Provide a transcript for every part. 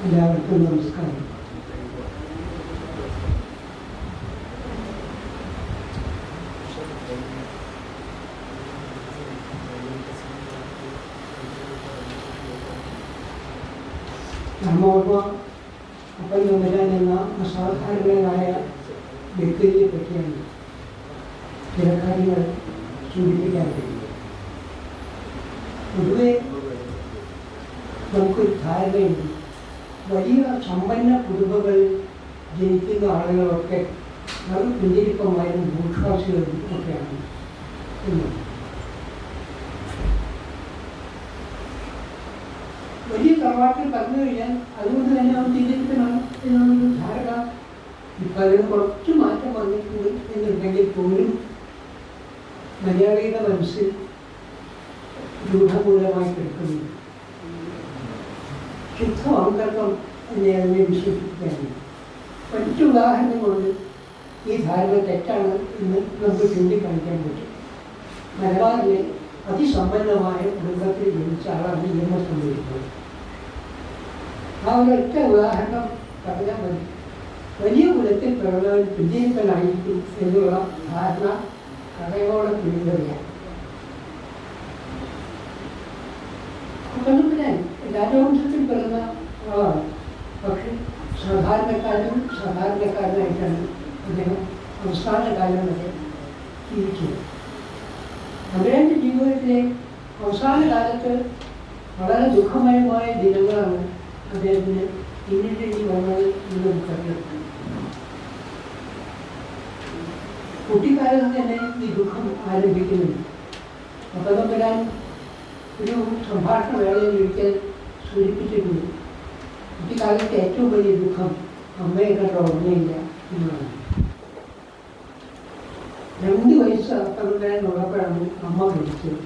എല്ലാവർക്കും നമസ്കാരം. രാമവർമ്മ അപ്പൻ തമ്പുരാൻ എന്ന അസാധാരണനായ വ്യക്തിയെ പറ്റിയാണ് ചില കാര്യങ്ങൾ സൂചിപ്പിക്കാൻ കഴിയുന്നത്. പൊതുവെ നമുക്കൊരു ധാരണയുണ്ട്, വലിയ സമ്പന്ന കുടുംബങ്ങളിൽ ജനിക്കുന്ന ആളുകളൊക്കെ അത് കുഞ്ഞിരിപ്പന്മാരും ഭൂഷ്വാസികളും ഒക്കെയാണ് എന്ന്. വലിയ തറവാട്ടിൽ പറഞ്ഞു കഴിഞ്ഞാൽ അതുകൊണ്ട് തന്നെ അവൻ തിരിച്ചെടുക്കണം എന്നുള്ളൊരു ധാരണ ഇപ്പം അതിന് കുറച്ച് മാറ്റം വന്നിട്ടുണ്ട് എന്നുണ്ടെങ്കിൽ പോലും മലയാളിയുടെ മനസ്സിൽ രൂഢമൂലമായി കിടക്കുന്നു. ശുദ്ധ അന്തർക്കം എന്നെ അതിനെ വിശ്വസിപ്പിക്കാനും മറ്റുദാഹരണം കൊണ്ട് ഈ ധാരണ തെറ്റാണ് എന്ന് നമുക്ക് ചൂണ്ടിക്കാണിക്കാൻ പറ്റും. മലബാറിലെ അതിസമ്പന്നമായ കുടുംബത്തിൽ ജനിച്ച ആളാണ് ഇന്ന് സംഭവിക്കുന്നത്. ആ ഒരൊറ്റ ഉദാഹരണം പറഞ്ഞാൽ മതി. വലിയ കുലത്തിൽ പിറന്നവൻ പിന്നീപ്പനായിരിക്കും എന്നുള്ള ധാരണ കടയോടെ പിടിക്കുകയാണ്. അപ്പൻ രാജവംശത്തിൽ പിറന്ന ആളാണ്. പക്ഷെ സാധാരണക്കാരനായിട്ടാണ് അദ്ദേഹം അവസാന കാലം വരെ ജീവിച്ചത്. അദ്ദേഹത്തിൻ്റെ ജീവിതത്തിലെ അവസാന കാലത്ത് വളരെ ദുഃഖമയമായ ദിനങ്ങളാണ് അദ്ദേഹത്തിന് പിന്നീട് വന്നത് എന്ന് നമുക്കറിയാം. കുട്ടിക്കാലത്ത് തന്നെ ഈ ദുഃഖം ആരംഭിക്കുന്നുണ്ട്. അപ്പം തമ്പുരാൻ ഒരു സംഭാഷണ വേളയിൽ ഒരിക്കൽ സൂചിപ്പിച്ചിട്ടുണ്ട്, കുട്ടിക്കാലത്തെ ഏറ്റവും വലിയ ദുഃഖം അമ്മയെ കണ്ട ഓർമ്മയില്ല എന്നാണ്. 2 വയസ്സ് അപ്പനുള്ളപ്പോഴാണ് അമ്മ മരിച്ചത്.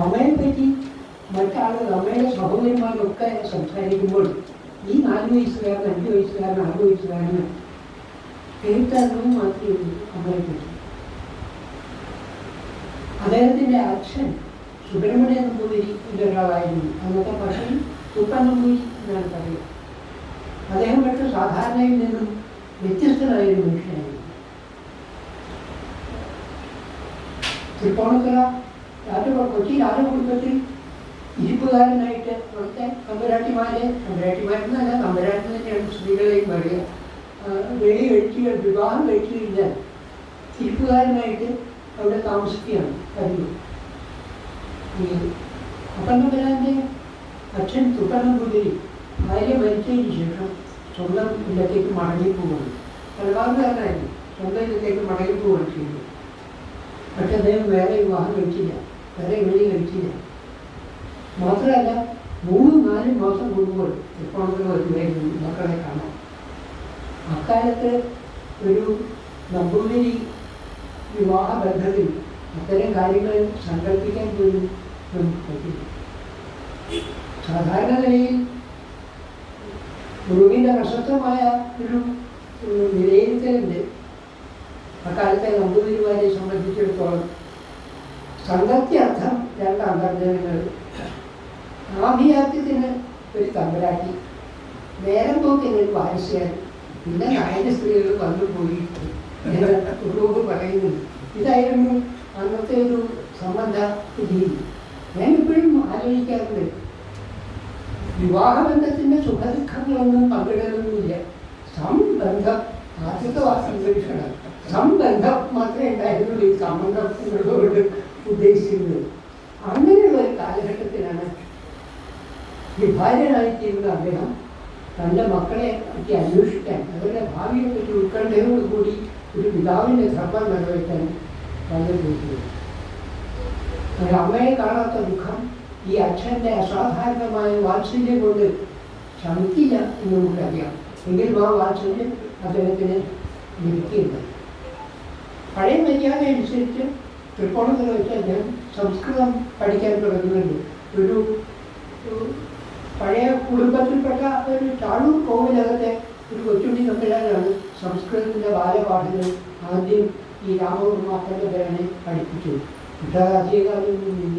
അമ്മയെപ്പറ്റി മറ്റാളുകൾ അമ്മയുടെ സഹോദരിമാരൊക്കെ സംസാരിക്കുമ്പോൾ ഈ 4 വയസ്സുകാരൻ 5 വയസ്സുകാരൻ 6 വയസ്സുകാരന് കേൾക്കാനും മാത്രമേ ഉള്ളൂ അമ്മയെപ്പറ്റി. അദ്ദേഹത്തിൻ്റെ അച്ഛൻ സുബ്രഹ്മണ്യ നമ്പൂതിരിൻ്റെ ഒരാളായിരുന്നു. അന്നത്തെ ഭാഷയിൽ തുപ്പൻ നമ്പൂരി എന്നാണ് പറയുക. അദ്ദേഹം പക്ഷേ സാധാരണയിൽ നിന്നും വ്യത്യസ്തനായൊരു മനുഷ്യനായിരുന്നു. തൃപ്പൂണിത്തുറ കൊച്ചി രാജകുടുംബത്തിൽ ഇരിപ്പുകാരനായിട്ട് അവിടുത്തെ തമ്പുരാട്ടിമാരെന്നല്ല, തമ്പുരാട്ടി തന്നെയാണ് സ്ത്രീകളെയും പറയുക. വിവാഹം കഴിച്ചു കഴിഞ്ഞാൽ ഇരിപ്പുകാരനായിട്ട് അവിടെ താമസിക്കുകയാണ് പതിവ്. അപ്പൻ തമ്പുരാൻ്റെ അച്ഛൻ തുപ്പൻ നമ്പൂതിരി ഭാര്യ മരിച്ചതിന് ശേഷം സ്വന്തം ഇല്ലത്തേക്ക് മടങ്ങിപ്പോവുകയാണ്. മലബാറുകാരനായിരുന്നു, സ്വന്തം ഇല്ലത്തേക്ക് മടങ്ങിപ്പോവുകയാണ് ചെയ്തത്. പക്ഷെ അദ്ദേഹം വേറെ വിവാഹം കഴിച്ചില്ല, വേറെ വിളി കഴിച്ചില്ല. മാത്രമല്ല 3-4 മാസം കൂടുമ്പോൾ തൃപ്പൂണിത്തുറ വരുമായിരുന്നു മക്കളെ കാണാം. അക്കാലത്ത് ഒരു നമ്പൂതിരി വിവാഹ ബന്ധത്തിൽ അത്തരം കാര്യങ്ങൾ സങ്കല്പിക്കാൻ പോലും നമുക്ക് പറ്റില്ല. സാധാരണ നിലയിൽ ഗുരുവിൻ്റെ പ്രശസ്തമായ ഒരു വിലയിരുത്തലുണ്ട്. അക്കാലത്തെ നമ്പൂതിരിമാരെ സംബന്ധിച്ചിടത്തോളം സംഘത്യർത്ഥം 2 അന്തർജനങ്ങൾ. ആഭിയാത്യത്തിന് ഒരു തമ്പുരാട്ടി, നേരം പോക്കിന് ഒരു വാരസ്യാൻ, പിന്നെ നായക സ്ത്രീകൾ വന്നു പോയി ഉള്ളൂർ പറയുന്നത്. ഇതായിരുന്നു അന്നത്തെ ഒരു സംബന്ധ രീതി. ഞാൻ ഇപ്പോഴും ആലോചിക്കാറുണ്ട്, വിവാഹബന്ധത്തിൻ്റെ സുഖദുഃഖങ്ങളൊന്നും പങ്കിടലൊന്നുമില്ല. സംബന്ധം, ആദ്യത്തെ വാസീകരണം സംബന്ധം മാത്രമേ ഉണ്ടായിരുന്നുള്ളൂ. ഈ സംബന്ധം എന്നുള്ളതുകൊണ്ട് ഉദ്ദേശിക്കുന്നത് അങ്ങനെയുള്ള ഒരു കാലഘട്ടത്തിലാണ് വിഭാര്യനായിത്തീരുന്ന അദ്ദേഹം തൻ്റെ മക്കളെ പറ്റി അന്വേഷിക്കാൻ, അവരുടെ ഭാവിയെ പറ്റി ഉത്കണ്ഠയോടുകൂടി ഒരു പിതാവിൻ്റെ ധർമ്മം നിറവേറ്റാൻ വന്നുപോയിട്ടുള്ളത്. ഒരമ്മയെ കാണാത്ത ദുഃഖം ഈ അച്ഛൻ്റെ അസാധാരണമായ വാത്സല്യം കൊണ്ട് ശമിക്കില്ല എന്ന് നമുക്കറിയാം. എങ്കിലും ആ വാത്സല്യം അദ്ദേഹത്തിന് ലഭിക്കില്ല. പഴയ മര്യാദ അനുസരിച്ച് തൃപ്പൂണിത്തുറ വെച്ച് അദ്ദേഹം സംസ്കൃതം പഠിക്കാൻ തുടങ്ങുന്നുണ്ട്. ഒരു പഴയ കുടുംബത്തിൽപ്പെട്ട ഒരു ചാളൂർ കോവിലകത്തെ ഒരു കൊച്ചുണ്ണി തമ്പുരാനാണ് സംസ്കൃതത്തിൻ്റെ ബാലപാഠങ്ങൾ ആദ്യം ഈ രാമവർമ്മ പേരനെ പഠിപ്പിച്ചത്. അധികകാലമൊന്നും ഇല്ല,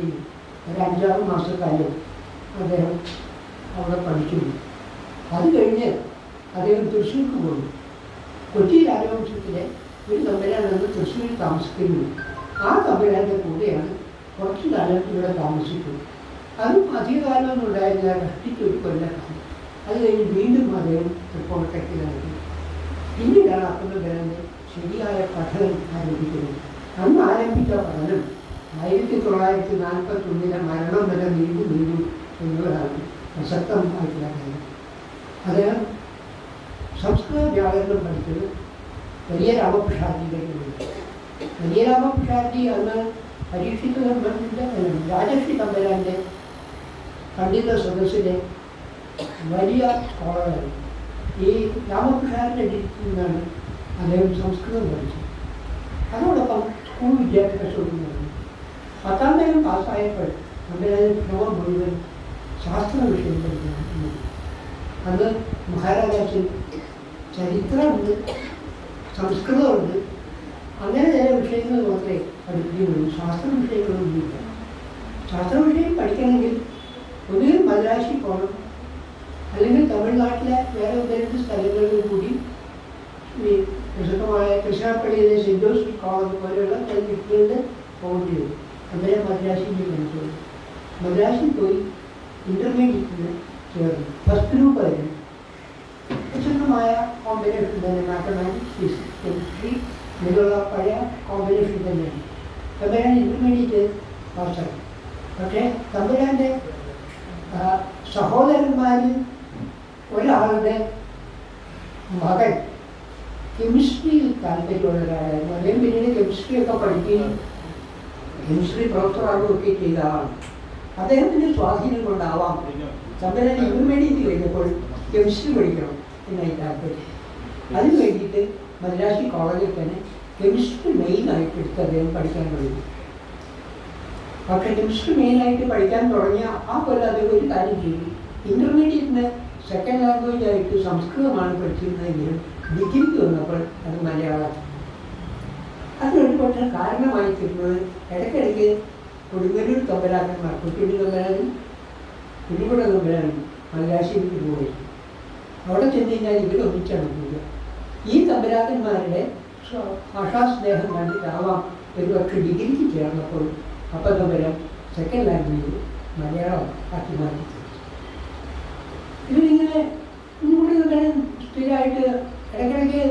ഒരു 5-6 മാസക്കാലം അദ്ദേഹം അവിടെ പഠിച്ചു. അത് കഴിഞ്ഞ് അദ്ദേഹം തൃശ്ശൂർക്ക് പോകുന്നു. കൊച്ചി രാജവംശത്തിലെ ഒരു തമ്പുരാനാണ് തൃശ്ശൂരിൽ താമസിക്കുന്നത്. ആ തമ്പുരാൻ്റെ കൂടെയാണ് കുറച്ച് കാലം ഇവിടെ താമസിക്കുന്നത്. അതും അധികകാലമൊന്നും ഉണ്ടായിരുന്നില്ല, കഷ്ടിച്ചൊരു കൊല്ലക്കാലം. അത് കഴിഞ്ഞ് വീണ്ടും അദ്ദേഹം റിപ്പോർട്ടൊക്കെ നൽകി. പിന്നീടാണ് അപ്പുതമ്പുരാൻ്റെ ശരിയായ പഠനം ആരംഭിക്കുന്നത്. അന്ന് ആരംഭിച്ച പഠനം 1941 മരണം വരെ നീണ്ടു എന്നുള്ളതാണ് പ്രസക്തമായിട്ടുള്ള കാര്യം. അദ്ദേഹം സംസ്കൃത വ്യാകരണം പഠിച്ചത് വലിയ രാമപ്രസാദിൻ്റെ വലിയ രാമപ്രസാദി അന്ന് പരീക്ഷിച്ച രാജശ്രീ തമ്പുരാൻ്റെ പണ്ഡിത സദസ്സിലെ വലിയ സ്കോളറാണ്. ഈ രാമപ്രസാദിൻ്റെ നിന്നാണ് അദ്ദേഹം സംസ്കൃതം പഠിച്ചത്. അതോടൊപ്പം സ്കൂൾ വിദ്യാഭ്യാസവും നടന്നു. 10ാം തരം പാസ്സായപ്പോൾ തമ്പുരാൻ ലോകം മുഴുവൻ ശാസ്ത്ര വിഷയം പഠിക്കുന്നു. അന്ന് മഹാരാജാസിൽ ചരിത്രമുണ്ട്, സംസ്കൃതമുണ്ട്, അങ്ങനെ ചില വിഷയങ്ങൾ മാത്രമേ പഠിക്കുകയുള്ളൂ. ശാസ്ത്ര വിഷയങ്ങളൊന്നുമില്ല. ശാസ്ത്ര വിഷയം പഠിക്കണമെങ്കിൽ ഒന്നുകിൽ മദ്രാസിൽ പോകണം, അല്ലെങ്കിൽ തമിഴ്നാട്ടിലെ വേറെ 1-2 സ്ഥലങ്ങളിൽ കൂടി ഈ പ്രസിദ്ധമായ കൃഷ്ണപ്പള്ളിയിലെ സെൻറ് ജോസഫ് കോളേജ് പോലെയുള്ള ചില വ്യക്തികളുടെ പോകേണ്ടി വരും. അങ്ങനെ മദ്രാസിൽ പഠിച്ചത്. മദ്രാസിൽ പോയി ഇൻ്റർമീഡിയറ്റിന് ചേർന്നു. ഫസ്റ്റ് ഗ്രൂപ്പ് ആയിരുന്നു. പ്രസിദ്ധമായ കോമ്പിനേഷൻ തന്നെ, മാത്തമാറ്റിക്സ്, ഫിസിക്സ്, കെമിസ്ട്രി ഇതിലുള്ള പഴയ കോമ്പിനേഷൻ തന്നെയാണ്. തമ്പുരാൻ ഇൻ്റർമീഡിയറ്റ് പാസ്സായി. പക്ഷേ തമ്പുരാൻ്റെ സഹോദരന്മാരിൽ ഒരാളുടെ മകൻ കെമിസ്ട്രിയിൽ താല്പര്യമുള്ള ഒരാളായിരുന്നു. അദ്ദേഹം പിന്നീട് കെമിസ്ട്രിയൊക്കെ പഠിക്കുകയും കെമിസ്ട്രി പ്രൊഫസറാകുകയൊക്കെ ചെയ്ത ആളാണ്. അദ്ദേഹത്തിൻ്റെ സ്വാധീനം കൊണ്ടാവാം തമ്പുരാൻ ഇൻ്റർമീഡിയറ്റ് കഴിഞ്ഞപ്പോൾ കെമിസ്ട്രി പഠിക്കണം എന്നായി താല്പര്യം. അതിന് വേണ്ടിയിട്ട് മദ്രാസി കോളേജിൽ തന്നെ കെമിസ്ട്രി മെയിനായിട്ട് എടുത്ത് അദ്ദേഹം പഠിക്കാൻ തുടങ്ങി. പക്ഷേ കെമിസ്ട്രി മെയിനായിട്ട് പഠിക്കാൻ തുടങ്ങിയ ആ കൊല്ലം അദ്ദേഹം ഒരു കാര്യം ചെയ്തു. ഇൻ്റർമീഡിയറ്റിന് സെക്കൻഡ് ലാംഗ്വേജ് ആയിട്ട് സംസ്കൃതമാണ് പഠിച്ചിരുന്നതെങ്കിലും ഡിഗ്രിക്ക് വന്നപ്പോൾ അത് മലയാളം. അതിനൊരു പക്ഷേ കാരണമായി തീരുന്നത് ഇടയ്ക്കിടയ്ക്ക് കൊടുങ്ങല്ലൂർ തമ്പുരാക്കന്മാർ, കൊച്ചുണ്ണി തമ്പുരാനും കുഞ്ഞിക്കുട തമ്പുരാനും മദ്രാസിയിലേക്ക് പോയി. അവിടെ ചെന്ന് കഴിഞ്ഞാൽ ഇവരൊന്നിച്ചാണ് പോവുക. ഈ തമ്പുരാക്കന്മാരുടെ ഭാഷാസ്നേഹം കണ്ടിട്ടാവാം ഒരു പക്ഷേ ഡിഗ്രിക്ക് ചേർന്നപ്പോൾ അപ്പം തമ്പുരാൻ സെക്കൻഡ് ലാംഗ്വേജ് മലയാളം ആക്കി മാറ്റി. ഇവരിങ്ങനെ കുഞ്ഞിക്കുട തമ്പുരാൻ സ്ഥിരമായിട്ട് ഇടയ്ക്കിടയ്ക്ക്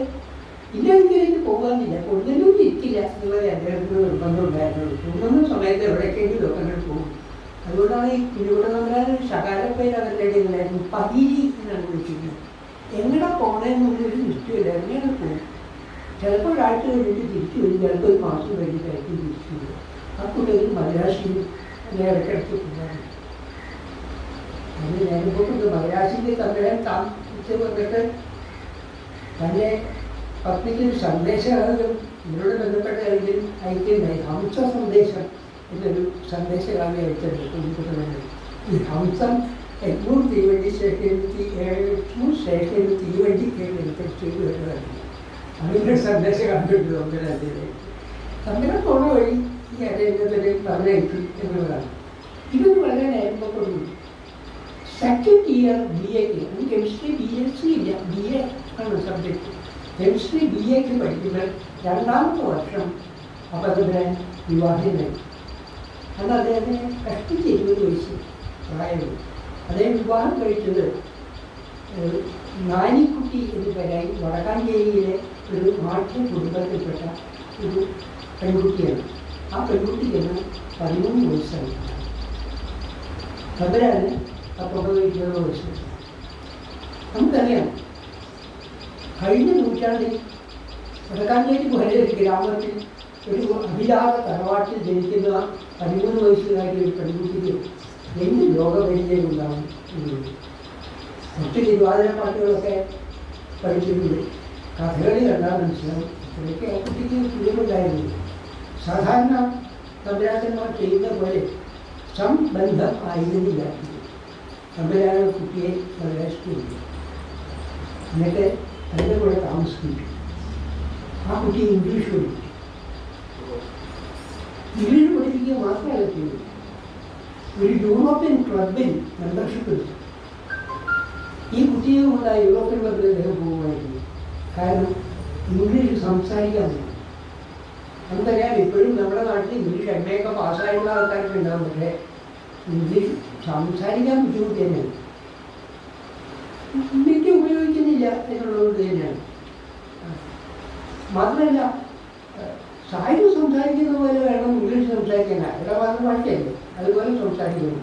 ഇല്ലെങ്കിലേക്ക് പോകാനില്ല, കൊടുങ്ങല്ലൂർ ഇരിക്കില്ല എന്നുള്ളത് അദ്ദേഹത്തിന് നിർബന്ധമുണ്ടായിരുന്നുള്ളൂ. പോകുന്ന സമയത്ത് എവിടേക്കെങ്കിലും അങ്ങനെ പോകും. അതുകൊണ്ടാണ് ഈ കുഞ്ഞിക്കുട തമ്പുരാൻ ശകാരപ്പേര് അവരുടെ ഇടയിലായിരുന്നു. പതിരി എന്നാണ് വിളിക്കുന്നത്. എങ്ങനെ പോകണമെന്നുള്ളൊരു നിശ്ചയമില്ല, എങ്ങനെയാണ് പോകും. ചിലപ്പോൾ ഒരാഴ്ച കഴിഞ്ഞിട്ട് തിരിച്ചു വരും, ചിലപ്പോൾ ഒരു മാസം കഴിഞ്ഞിട്ടായിരിക്കും തിരിച്ചു വരും. ആ കുട്ടികൾ മദ്രാസിൽ ഇടയ്ക്കിടയ്ക്ക് പോകാറുണ്ട്. അത് ഞാനിപ്പോൾ മദ്രാസിൻ്റെ തമ്പുരാൻ താമസിച്ച് വന്നിട്ട് തന്നെ പത്നിക്കൊരു സന്ദേശം ഇതിനോട് ബന്ധപ്പെട്ട ഏതെങ്കിലും അയക്കുന്നുണ്ടായി. ഹംസ സന്ദേശം എന്നൊരു സന്ദേശകാമി അയച്ചിട്ടുണ്ട് കുഞ്ഞിക്കുട്ടനെ. ഈ ഹംസം എഗ്മൂർ തീവണ്ടി സ്റ്റേഷനിൽ തീവണ്ടി എടുത്തിട്ട് വരുന്നതാണ്. അതിൻ്റെ സന്ദേശം കണ്ടിട്ടുണ്ട് തമ്പുരാൻ്റെ. തമ്പുരാൻ പോണ വഴി ഈ അദ്ദേഹത്തിന് പറഞ്ഞയച്ചു എന്നുള്ളതാണ്. ഇതൊന്ന് വളരെ നേരമ്പോഴും സെക്കൻഡ് ഇയർ BA-ക്ക്, അത് കെമിസ്ട്രി BSc ഇല്ല, BA ആണ് സബ്ജക്റ്റ്. കെമിസ്ട്രി BA-ക്ക് പഠിക്കുന്ന 2ാമത്തെ വർഷം അപ്പത്തമ്പുരാൻ വിവാഹിതനായി. അന്ന് അദ്ദേഹത്തിന് കഷ്ടിച്ച് 20 വയസ്സ് പ്രായമുള്ളൂ. അദ്ദേഹം വിവാഹം കഴിച്ചത് നാനിക്കുട്ടി എന്ന് പേരായി വടക്കാഞ്ചേരിയിലെ ഒരു മാഠ്യ കുടുംബത്തിൽപ്പെട്ട ഒരു പെൺകുട്ടിയാണ്. ആ പെൺകുട്ടിക്ക് 13 വയസ്സായി. തമ്പുരാന് 19-20 വയസ്സ്. നമുക്കറിയാം, കഴിഞ്ഞ നൂറ്റാണ്ടിൽ വടക്കാഞ്ചേരി പോലെ ഒരു ഗ്രാമത്തിൽ ഒരു അഭിലാഷ തറവാട്ടിൽ ജനിക്കുന്ന 13 വയസ്സുകാരി ഒരു പെൺകുട്ടിക്ക് എന്ത് ലോകപരിചയം ഉണ്ടാവും എന്നുള്ളത്. മറ്റ് തിരുവാതിര പാട്ടുകളൊക്കെ പഠിച്ചിട്ടുണ്ട്, കഥകളി കണ്ടാൽ മനസ്സിലാവും. ഇത്രയൊക്കെ ആ കുട്ടിക്ക് പ്രിയമുണ്ടായിരുന്നു. സാധാരണ തമ്പുരാക്കന്മാർ ചെയ്യുന്ന പോലെ സംബന്ധം ആയിരുന്നില്ല. തമ്പുരാൻ കുട്ടിയെ മദ്രാസിലേക്ക്, എന്നിട്ട് അതിൻ്റെ കൂടെ താമസിക്കുന്നു. ആ കുട്ടി ഇംഗ്ലീഷ് പഠിക്കും. ഇംഗ്ലീഷ് പഠിപ്പിക്കുക മാത്രമല്ല ചെയ്തു, ഒരു യൂറോപ്യൻ ക്ലബിൽ മെമ്പർഷിപ്പ് എടുത്തു. ഈ കുട്ടി നിത്യവുമുള്ള യൂറോപ്യൻ പദ്ധതി അദ്ദേഹം പോകുമായിരുന്നു. കാരണം ഇംഗ്ലീഷ് സംസാരിക്കാൻ പറ്റും. നമുക്കറിയാം ഇപ്പോഴും നമ്മുടെ നാട്ടിൽ ഇംഗ്ലീഷ് എം എ ഒക്കെ പാസ്സായിട്ടുള്ള ആൾക്കാർക്ക് ഉണ്ടാകും, പക്ഷേ ഇംഗ്ലീഷ് സംസാരിക്കാൻ ബുദ്ധിമുട്ട് തന്നെയാണ്. മിക്ക ഉപയോഗിക്കുന്നില്ല എന്നുള്ളത് തന്നെയാണ്. മാത്രമല്ല സാഹിത്യം സംസാരിക്കുന്ന പോലെ വേണം ഇംഗ്ലീഷ് സംസാരിക്കാൻ. അവരുടെ മാതൃഭാഷയല്ലേ, അതുപോലെ സംസാരിക്കുന്നു.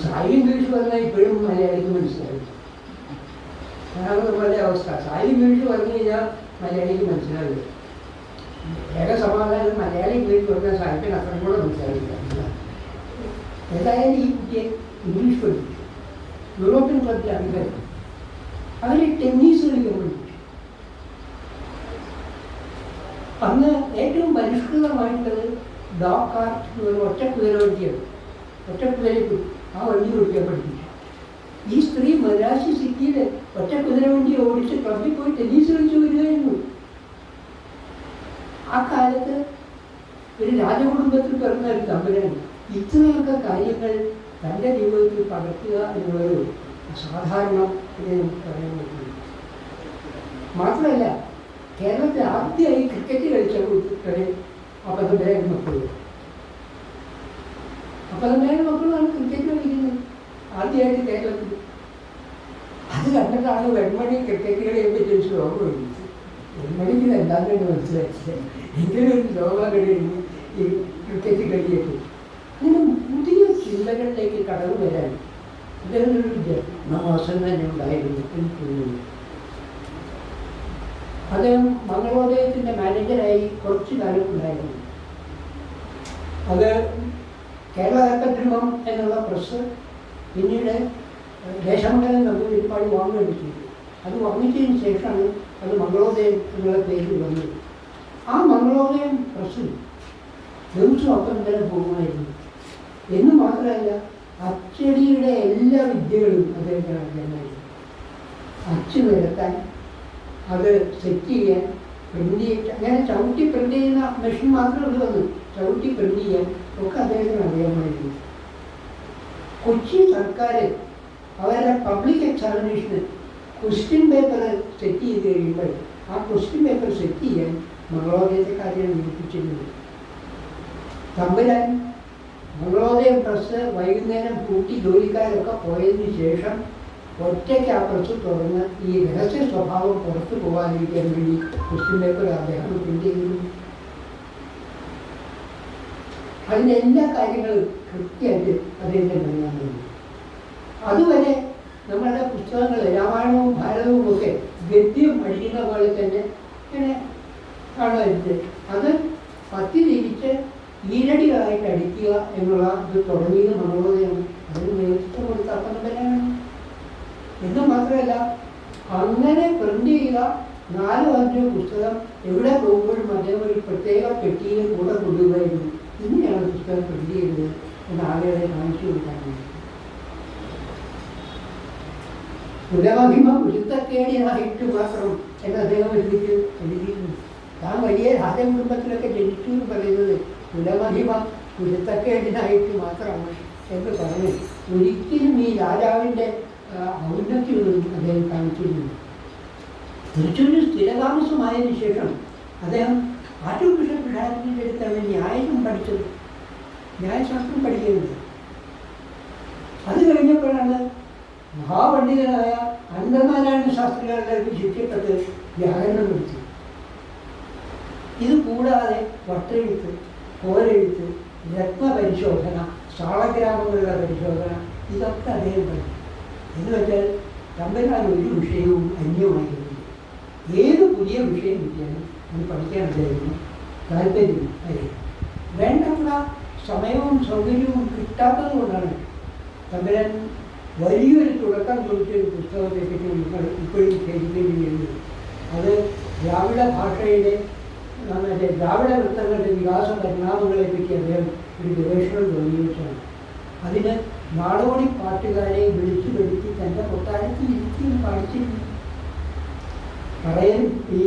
സായി ഇംഗ്ലീഷ് പറഞ്ഞാൽ ഇപ്പോഴും മലയാളിക്ക് മനസ്സിലാവില്ല. അതാണ് നമ്മളുടെ അവസ്ഥ. സായി ഇംഗ്ലീഷ് പറഞ്ഞു കഴിഞ്ഞാൽ മലയാളിക്ക് മനസ്സിലാവില്ല. ഏക സമാധാനം മലയാളി ഇംഗ്ലീഷ് പറഞ്ഞാൽ സാഹിത്യം അത്രയും കൂടെ മനസ്സിലാവില്ല. ഏതായാലും ഈ കുട്ടിയെ ഇംഗ്ലീഷ് പഠിപ്പിച്ചു. യൂറോപ്യൻ ക്ലബിൽ അംഗം. അവർ ടെന്നീസ് കളിക്കാൻ പഠിപ്പിച്ചു. അന്ന് ഏറ്റവും പരിഷ്കൃതമായിട്ടുള്ളത് ഡോഗ് കാർട്ട് ഒരു ഒറ്റ കുതിര വണ്ടിയാണ്. ഒറ്റ കുതിരയ്ക്ക് ആ വണ്ടി ഓടിക്കാൻ പഠിപ്പിച്ചു. ഈ സ്ത്രീ മദ്രാസി സിറ്റിയിൽ ഒറ്റ കുതിര വണ്ടി ഓടിച്ച് ക്ലബിൽ പോയി ടെന്നീസ് കളിച്ച് വരികയായിരുന്നു. ആ കാലത്ത് ഒരു രാജകുടുംബത്തിൽ പിറന്ന ഒരു തമ്പുരാൻ ഇത്രയൊക്കെ കാര്യങ്ങൾ തൻ്റെ ജീവിതത്തിൽ പകർത്തുക എന്നുള്ളൊരു അസാധാരണം എന്ന് നമുക്ക് പറയാൻ പറ്റുന്നു. മാത്രമല്ല കേരളത്തിൽ ആദ്യമായി ക്രിക്കറ്റ് കളിച്ച കുട്ടികളെ 52 മക്കൾ. 52 മക്കളാണ് ക്രിക്കറ്റ് കളിക്കുന്നത് ആദ്യമായിട്ട് കേരളത്തിൽ. അത് കണ്ടിട്ടാണ് വെൺമണി ക്രിക്കറ്റ് കളിയെ പറ്റി ഒരു ശ്ലോകം എഴുതിയത്. വെൺമണിക്ക് എന്താണെന്ന് മനസ്സിലാക്കിയത്. എങ്കിലും ഒരു ശ്ലോകം കഴിയുന്നു ഈ ക്രിക്കറ്റ് കളിയൊക്കെ. അങ്ങനെ പുതിയ ചിന്തകളിലേക്ക് കടന്നു വരാൻ അദ്ദേഹത്തിനൊരു ജന്മവാസം തന്നെ ഉണ്ടായിരുന്നു എനിക്ക് തോന്നുന്നു. അദ്ദേഹം മംഗളോദയത്തിൻ്റെ മാനേജരായി കുറച്ചു കാലം ഉണ്ടായിരുന്നു. അത് കേരള ഏകദ്രുമം എന്നുള്ള പ്രസ് പിന്നീട് ദേശമംഗലം നമ്മൾ ഒരുപാട് വാങ്ങുകയും ചെയ്തു. അത് വാങ്ങിച്ചതിന് ശേഷമാണ് അത് മംഗളോദയം എന്നുള്ള പേരിൽ വന്നത്. ആ മംഗളോദയം പ്രസ്സിൽ ദിവസവും അപ്പം തന്നെ പോകുമായിരുന്നു. എന്ന് മാത്രമല്ല അച്ചടിയുടെ എല്ലാ വിദ്യകളും അദ്ദേഹത്തിന് അറിയാമായിരുന്നു. അച്ച് നിരത്താൻ, അത് സെറ്റ് ചെയ്യാൻ, പ്രിൻ്റ് ചെയ്യാൻ, അങ്ങനെ ചവിട്ടി പ്രിൻ്റ് ചെയ്യുന്ന മെഷീൻ മാത്രമേ വന്നു. ചവിട്ടി പ്രിൻ്റ് ചെയ്യാൻ ഒക്കെ അദ്ദേഹത്തിന് അറിയാമായിരുന്നു. കൊച്ചി സർക്കാർ അവരുടെ പബ്ലിക് എക്സാമിനേഷന് ക്വസ്റ്റ്യൻ പേപ്പർ സെറ്റ് ചെയ്ത് കഴിയുമ്പോൾ ആ ക്വസ്റ്റ്യൻ പേപ്പർ സെറ്റ് ചെയ്യാൻ മംഗളോദയത്തെക്കാരെയാണ് നിയമിച്ചിരുന്നത്. തമ്പുരാൻ മംഗളോദയം പ്രസ് വൈകുന്നേരം കൂട്ടി ജോലിക്കാരൊക്കെ പോയതിന് ശേഷം ഒറ്റയ്ക്ക് ആ പ്രസ് തുറന്ന് ഈ രഹസ്യ സ്വഭാവം പുറത്തു പോകാതിരിക്കാൻ വേണ്ടി ക്വസ്റ്റ്യൻ പേപ്പർ അദ്ദേഹം പ്രിൻ്റ് ചെയ്തിരുന്നു. അതിൻ്റെ എല്ലാ കാര്യങ്ങളും കൃത്യമായിട്ട് അദ്ദേഹത്തിന് നൽകാൻ കഴിയും. അതുവരെ നമ്മളുടെ പുസ്തകങ്ങൾ രാമായണവും ഭാരതവും ഒക്കെ ഗദ്യം അടിക്കുന്ന പോലെ തന്നെ ഇങ്ങനെ കാണുമായിരുന്നു. അത് പത്തി തിരിച്ച് ഈരടികളായിട്ട് അടിക്കുക എന്നുള്ള ഇത് തുടങ്ങിയത് മംഗളോദയമാണ്. അതിന് നേതൃത്വം കൊടുത്ത അപ്പനമ്പരാണ്. എന്ന് മാത്രമല്ല അങ്ങനെ പ്രിൻ്റ് ചെയ്ത 4-5 പുസ്തകം എവിടെ പോകുമ്പോഴും അദ്ദേഹം ഒരു പ്രത്യേക പെട്ടിയിൽ കൂടെ കൊണ്ടുപോയിരുന്നു. ഇങ്ങനെയാണ് പുസ്തകം പ്രിൻ്റ് ചെയ്തത് എന്ന് ആളുകളെ കാണിച്ചു കൊടുക്കാൻ വേണ്ടി. കുലമഹിമ കുരുത്തക്കേടിനായിട്ട് മാത്രം എന്ന് അദ്ദേഹം എഴുതിയിരുന്നു. താൻ വലിയ രാജകുടുംബത്തിലൊക്കെ ജനിച്ചു എന്ന് പറയുന്നത് കുലമഹിമ കുരുത്തക്കേടിനായിട്ട് മാത്രമാണ് എന്ന് പറഞ്ഞു. ഒരിക്കലും ഈ രാജാവിൻ്റെ ഔന്നത്യമൊന്നും അദ്ദേഹം കാണിച്ചിരുന്നു. തൃശ്ശൂരിൽ സ്ഥിരതാമസമായതിനു ശേഷം അദ്ദേഹം ആർച്ച് ബിഷപ്പ് ഷാരറ്റിൻ്റെ അടുത്താണ് ന്യായം പഠിച്ചത്, ന്യായശാസ്ത്രം പഠിക്കുന്നത്. അത് കഴിഞ്ഞപ്പോഴാണ് മഹാപണ്ഡിതനായ അനന്തനാരായണ ശാസ്ത്രികളുടെ ശിക്ഷപ്പെട്ട് വ്യാകരണം പഠിച്ചത്. ഇത് കൂടാതെ വട്ടെഴുത്ത്, കോലെഴുത്ത്, രത്നപരിശോധന, സാളഗ്രാമങ്ങളുടെ പരിശോധന, ഇതൊക്കെ അദ്ദേഹം പഠിച്ചു. എന്ന് വെച്ചാൽ തമ്പുരാൻ ഒരു വിഷയവും അന്യമായിരുന്നു. ഏത് പുതിയ വിഷയം കിട്ടിയാലും അത് പഠിക്കാൻ അദ്ദേഹത്തിന് താല്പര്യം ആയിരുന്നു. വേണ്ടത്ര സമയവും സൗകര്യവും കിട്ടാത്തത് കൊണ്ടാണ് തമ്പുരാൻ വലിയൊരു തുടക്കം കുറിച്ചൊരു പുസ്തകത്തെപ്പറ്റി നിങ്ങൾ ഇപ്പോഴും ഖേദിക്കേണ്ടി വരുന്നത്. അത് ദ്രാവിഡ ഭാഷയുടെ ദ്രാവിഡ നൃത്തങ്ങളുടെ വികാസ പരിണാമങ്ങളെപ്പറ്റി അദ്ദേഹം ഒരു ഗവേഷണം തുടങ്ങിയിട്ടാണ്. അതിന് നാടോടി പാട്ടുകാരെ വിളിച്ചു വരുത്തി തൻ്റെ കൊട്ടാരത്തിൽ ഇരുത്തി പഠിച്ചിരുന്നു. പറയൻ ഈ